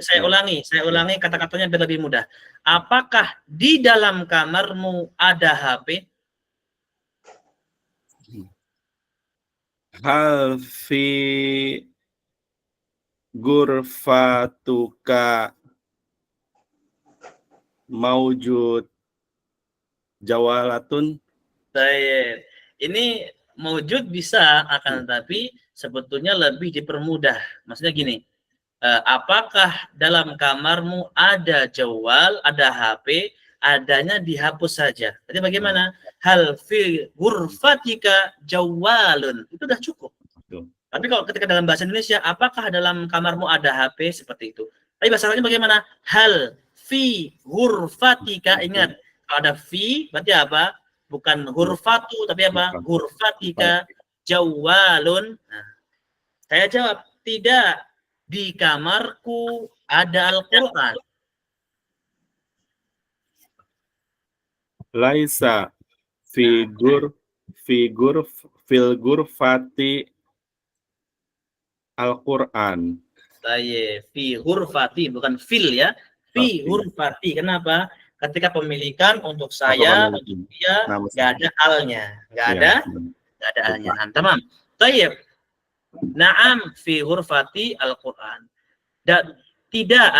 Saya ulangi kata-katanya biar lebih mudah. Apakah di dalam kamarmu ada HP? Hal fi gurfatuka maujud jawalatun. Baik. Ini maujud bisa, akan tetapi sebetulnya lebih dipermudah. Maksudnya gini, apakah dalam kamarmu ada jawal, ada HP, adanya dihapus saja. Jadi bagaimana? Hal fi ghurfatika jawalun. Itu sudah cukup. Tapi kalau ketika dalam bahasa Indonesia, apakah dalam kamarmu ada HP, seperti itu. Tapi bahasa Arabnya bagaimana? Hal fi ghurfatika. Ingat, kalau ada fi berarti apa? Bukan hurfatu, tapi apa? Ghurfatika jawalun. Nah, saya jawab, tidak. Di kamarku ada Al-Quran. Laisa figur fati Al-Quran. Saya fi hurfati, bukan fil ya. Fi hurfati. Kenapa? Ketika pemilikan untuk saya, untuk dia, nggak ada alnya. Nggak ada alnya. Nah, tamam. Tayyib. Na'am fi ghurfati Al-Qur'an. Dan tidak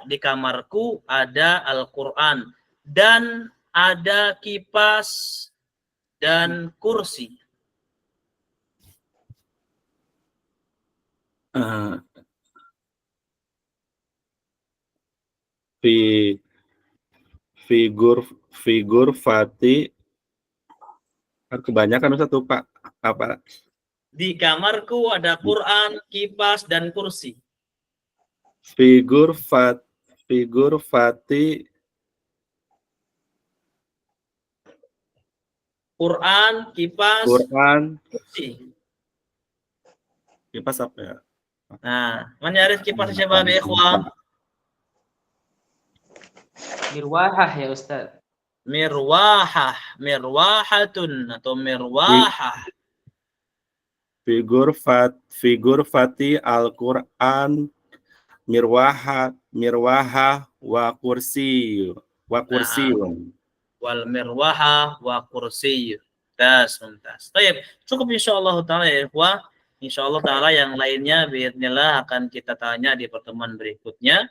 di kamarku ada Al-Qur'an dan ada kipas dan kursi. Figur Fati kebanyakan Ustaz lupa apa? Di kamarku ada Quran, kipas dan kursi. Figur Fati Quran, kipas, kursi. kipas apa ya? Nah, man yarif kipas siapa ya ikhwan? Mirwahah ya Ustaz. Mirwahatun atau mirwahah. Figur Fati Al-Qur'an mirwahah wa kursi. Wal mirwahah wa kursi. Muntas. Baik, cukup insyaallah taala ya ikhwah. Insyaallah taala yang lainnya biidznillah akan kita tanya di pertemuan berikutnya.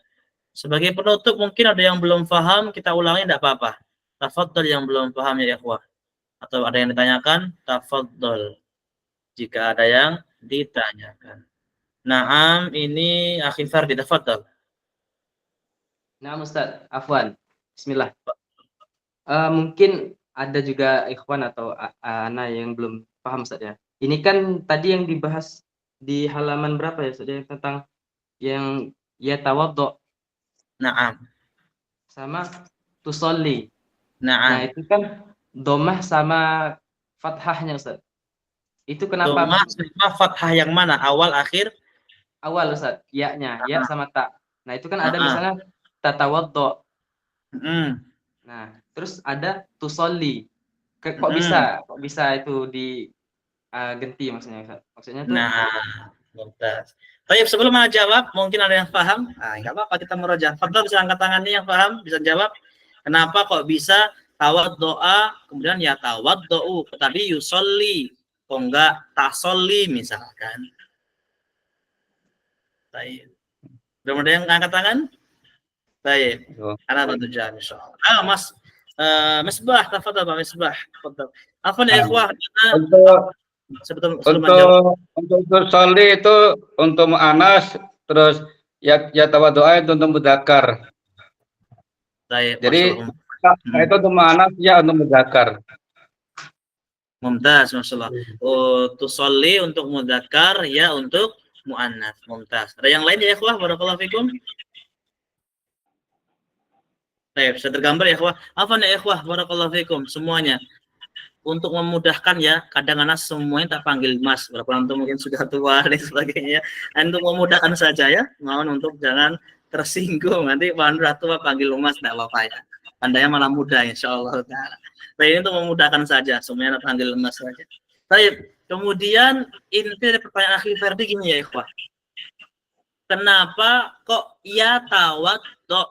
Sebagai penutup mungkin ada yang belum paham, kita ulangi tidak apa-apa. Tafadhol yang belum paham ya ikhwah. Atau ada yang ditanyakan, tafadhol. Jika ada yang ditanyakan. Naam, ini Akhi Fardi, tafadhol. Nah Ustaz, afwan. Bismillah. Mungkin ada juga ikhwan atau ana yang belum paham Ustaz ya. Ini kan tadi yang dibahas di halaman berapa ya Ustaz ya, tentang yang ya tawaddu. Naam. Sama tusolli. Naam. Nah, itu kan domah sama fathahnya Ustaz. Itu kenapa? Domah sama fathah yang mana? Awal, akhir? Awal Ustaz, ya-nya, ya sama tak. Nah, itu kan ada misalnya tatawaddu. Nah, terus ada tusolli. Kok bisa itu ganti maksudnya Ustaz? Maksudnya tuh Mumtaz. Baik, sebelum jawab, mungkin ada yang paham? Enggak apa-apa, kita merajah. Fadhil bisa angkat tangannya yang paham, bisa jawab. Kenapa kok bisa tawaddoa, kemudian ya tawaddo'u, tapi yusolli, kok enggak tasolli misalkan. Baik. Belum ada yang angkat tangan? Baik. Ana bantu jawab insyaallah. Mas Misbah, tafadhal Pak Misbah. Tafadhal. Apa nih ikhwah? Untuk soli itu untuk mu'anas, terus ya tawaddu'a itu untuk mudzakkar. Jadi itu untuk mu'anas ya untuk mudzakkar. Mumtaz, masyaallah. Tusolli untuk mudzakkar, ya untuk mu'annas. Mumtaz. Ada yang lain ya ikhwah? Barakallahu fikum. Baik, bisa tergambar ya ikhwah. Apa nih ikhwah? Barakallahu fikum semuanya. Untuk memudahkan ya, kadang-kadang semuanya tak panggil Mas. Berapa antum mungkin sudah tua dan sebagainya. Untuk memudahkan saja ya, mohon untuk jangan tersinggung. Nanti udah tua panggil Mas tidak apa-apa ya. Andanya malah muda insyaallah taala. Baik, untuk memudahkan saja, semuanya tak panggil Mas saja. Baik, kemudian inti dari pertanyaan Akhi Ferdi gini ya ikhwah. Kenapa kok ya tawaddo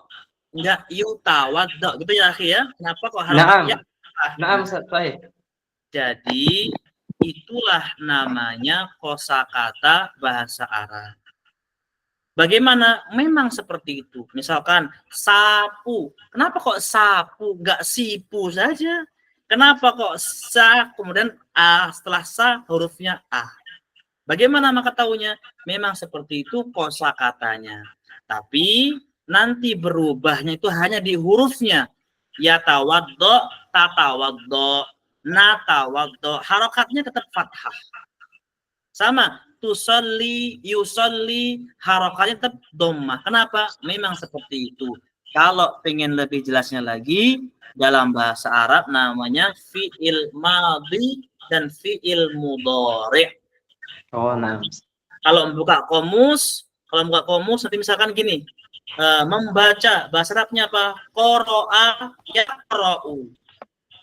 enggak yu tawaddo gitu ya Akhi ya? Kenapa kok harus ya? Naam Ustaz, baik. Jadi itulah namanya kosakata bahasa Arab. Bagaimana? Memang seperti itu. Misalkan sapu. Kenapa kok sapu? Enggak sipu saja. Kenapa kok sa kemudian a setelah sa hurufnya a? Bagaimana maka tahunya? Memang seperti itu kosakatanya. Tapi nanti berubahnya itu hanya di hurufnya. Ya tawaddo, tatawaddo, natawaddo, harokatnya tetap fathah. Sama, tusolli, yusolli, harokatnya tetap dhammah. Kenapa? Memang seperti itu. Kalau pengen lebih jelasnya lagi, dalam bahasa Arab namanya fi'il madhi dan fi'il mudhari'. Nah. Kalau membuka komus nanti misalkan gini, membaca, bahasa Arabnya apa? Qara'a yaqra'u.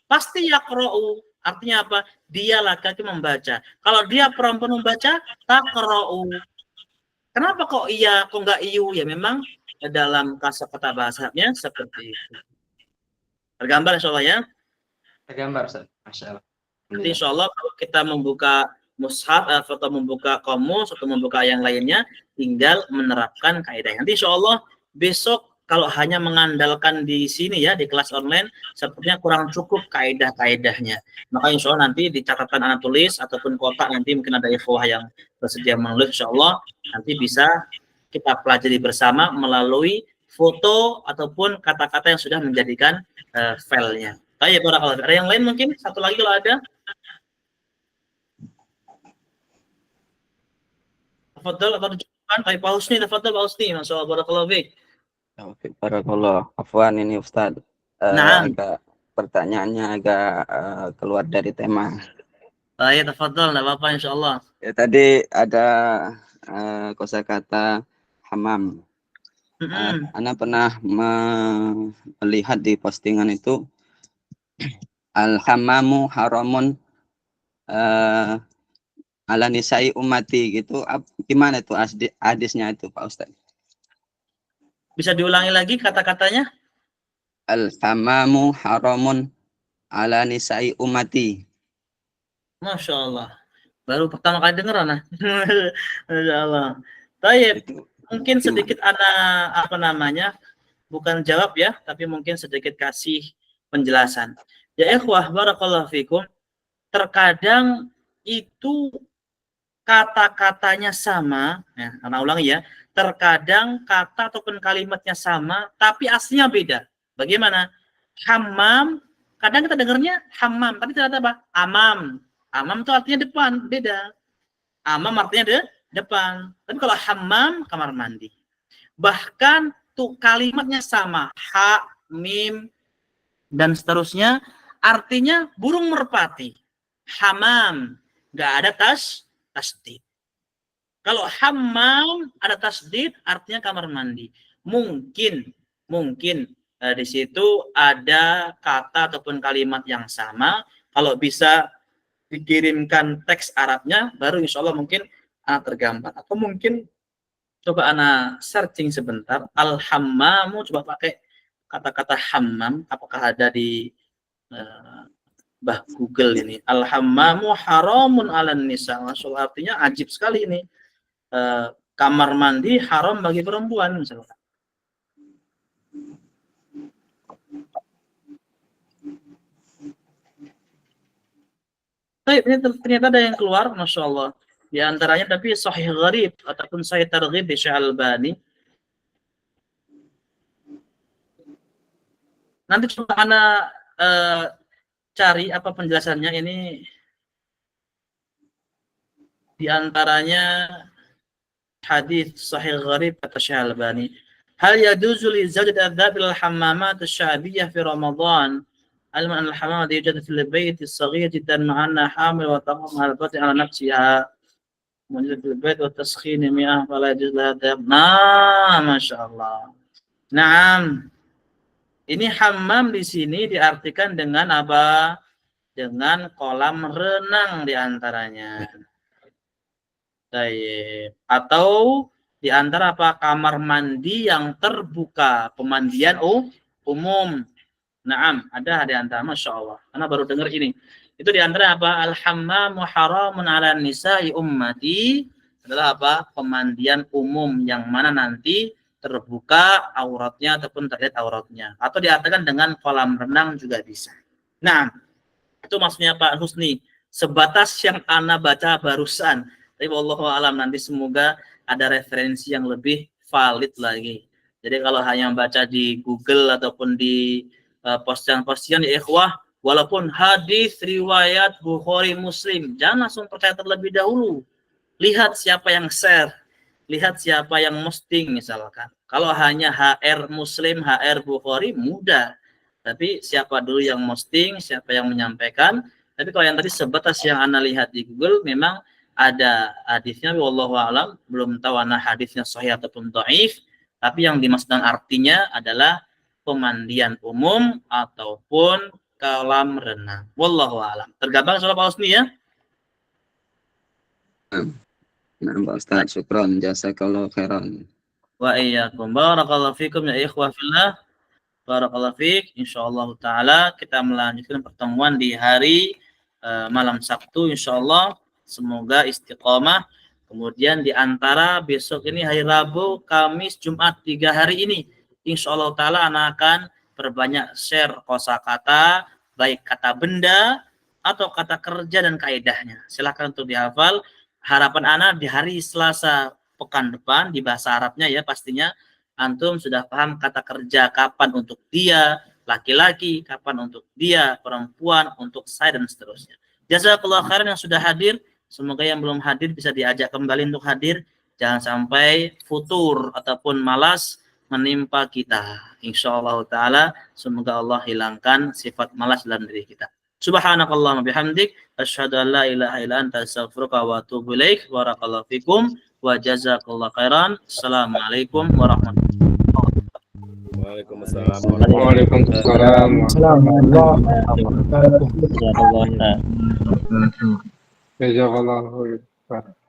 Pasti yaqra'u, artinya apa? Dia laki-laki membaca. Kalau dia perempuan membaca, taqra'u. Kenapa kok iya, kok enggak iyu? Ya memang dalam kosakata bahasa Arabnya seperti itu. Tergambar insyaallah ya? Tergambar Ustaz. Masyaallah. Nanti insyaallah kalau kita membuka mushaf atau membuka kamus atau membuka yang lainnya, tinggal menerapkan kaidah. Nanti insya Allah besok kalau hanya mengandalkan di sini ya di kelas online sepertinya kurang cukup kaidah-kaidahnya. Maka insya Allah nanti di catatan anak tulis ataupun kotak nanti mungkin ada ikhwah yang bersedia menulis, insya Allah nanti bisa kita pelajari bersama melalui foto ataupun kata-kata yang sudah menjadikan filenya. Baik, barakallahu. Ada yang lain mungkin? Satu lagi kalau ada. Tafadhol atau tunjukkan. Baik, Pak Husni, tafadhol Pak Husni. Masyaallah, barakallahu fiik. Barakallah. Afwan ini Ustaz. Nah, Agak pertanyaannya agak keluar dari tema. baik, tafadhol, enggak apa-apa insyaallah. Ya, tadi ada kosakata hamam. Ana pernah melihat di postingan itu al-hamamu haramun ala nisa'i ummati gitu. Gimana itu hadisnya itu Pak Ustaz? Bisa diulangi lagi kata-katanya? Al-hamamu haramun ala nisa'i ummati. Masya Allah. Baru pertama kali dengar Ana. Masya Allah. Baik, mungkin sedikit Ana bukan jawab ya, tapi mungkin sedikit kasih penjelasan. Ya ikhwah, barakallahu fikum. Terkadang itu kata-katanya sama, ya, Ana ulangi ya. Terkadang kata ataupun kalimatnya sama, tapi aslinya beda. Bagaimana? Hammam, kadang kita dengarnya hammam, tapi ternyata apa? Amam. Amam itu artinya depan, beda. Amam artinya depan. Tapi kalau hammam, kamar mandi. Bahkan tuh kalimatnya sama, ha, mim, dan seterusnya, artinya burung merpati. Hamam, nggak ada tasdid. Kalau hammam ada tasdid, artinya kamar mandi. Mungkin di situ ada kata ataupun kalimat yang sama. Kalau bisa dikirimkan teks Arabnya, baru insya Allah mungkin tergambar. Atau mungkin coba Ana searching sebentar, al-hammamu, coba pakai kata-kata hammam, apakah ada di Google ini. Al-hammamu haramun 'alan nisa. Maksudnya artinya ajib sekali ini. Kamar mandi haram bagi perempuan misalnya. Baik, ini ternyata ada yang keluar, Masya Allah. Di antaranya tapi Sahih Gharib ataupun Sahih Targhib di Syekh Albani. Nanti coba Anda cari apa penjelasannya ini. Di antaranya hadis Sahih Gharib kata Syekh Albani. Hal yajuzu li zawjati adhab ila al-hammamat asy-sya'biyyah fi Ramadan? Al-man al-hammam yujad fil bayt as-saghir jiddan ma'anna hamil wa taqum al-bati ala nafsiha. Mujad fil bayt wa taskhin miyah wa la yajuz laha adhab. Nah, masyaallah. Naam. Ini hammam di sini diartikan dengan apa? Dengan kolam renang di antaranya. Atau di antara apa? Kamar mandi yang terbuka, pemandian umum. Naam, ada di antara, Masya Allah. Karena baru dengar ini. Itu di antara apa? Al-hammamu haramun 'ala nisa'i ummati. Adalah apa? Pemandian umum yang mana nanti terbuka auratnya ataupun terlihat auratnya. Atau diartikan dengan kolam renang juga bisa. Nah, itu maksudnya Pak Husni. Sebatas yang Ana baca barusan. Tapi wallahu alam nanti semoga ada referensi yang lebih valid lagi. Jadi kalau hanya baca di Google ataupun di postingan-postingan ya ikhwah, walaupun hadis riwayat Bukhari Muslim, jangan langsung percaya terlebih dahulu. Lihat siapa yang share, lihat siapa yang posting misalkan. Kalau hanya HR Muslim, HR Bukhari mudah. Tapi siapa dulu yang posting, siapa yang menyampaikan. Tapi kalau yang tadi sebatas yang Anda lihat di Google memang ada hadisnya, wallahu alam, belum tahu ana hadisnya sahih ataupun dhaif, tapi yang dimaksudkan artinya adalah pemandian umum ataupun kolam renang. Wallahu alam. Tergambar soal Pak Husni ya? Nah, Pak Ustaz, syukron, jazakallahu khairan. Wa iyyakum. Barakallahu fikum ya ikhwah fillah. Barakallahu fiik. Insyaallah taala kita melanjutkan pertemuan di hari malam Sabtu insyaallah Semoga istiqomah. Kemudian di antara besok ini hari Rabu, Kamis, Jumat 3 hari ini, insya Allah Ta'ala anak akan perbanyak share kosakata, baik kata benda atau kata kerja dan kaidahnya. Silakan untuk dihafal. Harapan anak di hari Selasa pekan depan di bahasa Arabnya ya pastinya antum sudah paham kata kerja kapan untuk dia, laki-laki, kapan untuk dia, perempuan, untuk saya dan seterusnya. Jazakallah khairan yang sudah hadir. Semoga yang belum hadir bisa diajak kembali untuk hadir. Jangan sampai futur ataupun malas menimpa kita. Insyaallah ta'ala semoga Allah hilangkan sifat malas dalam diri kita. Subhanakallahumma bihamdik asyhadu an la ilaha illa anta astaghfiruka wa atubu ilaik. Barakallahu fikum wa jazakallahu khairan. Assalamualaikum warahmatullahi wabarakatuh. Waalaikumsalam. Waalaikumsalam. Assalamualaikum warahmatullahi wabarakatuh. Jazakallahu khairan.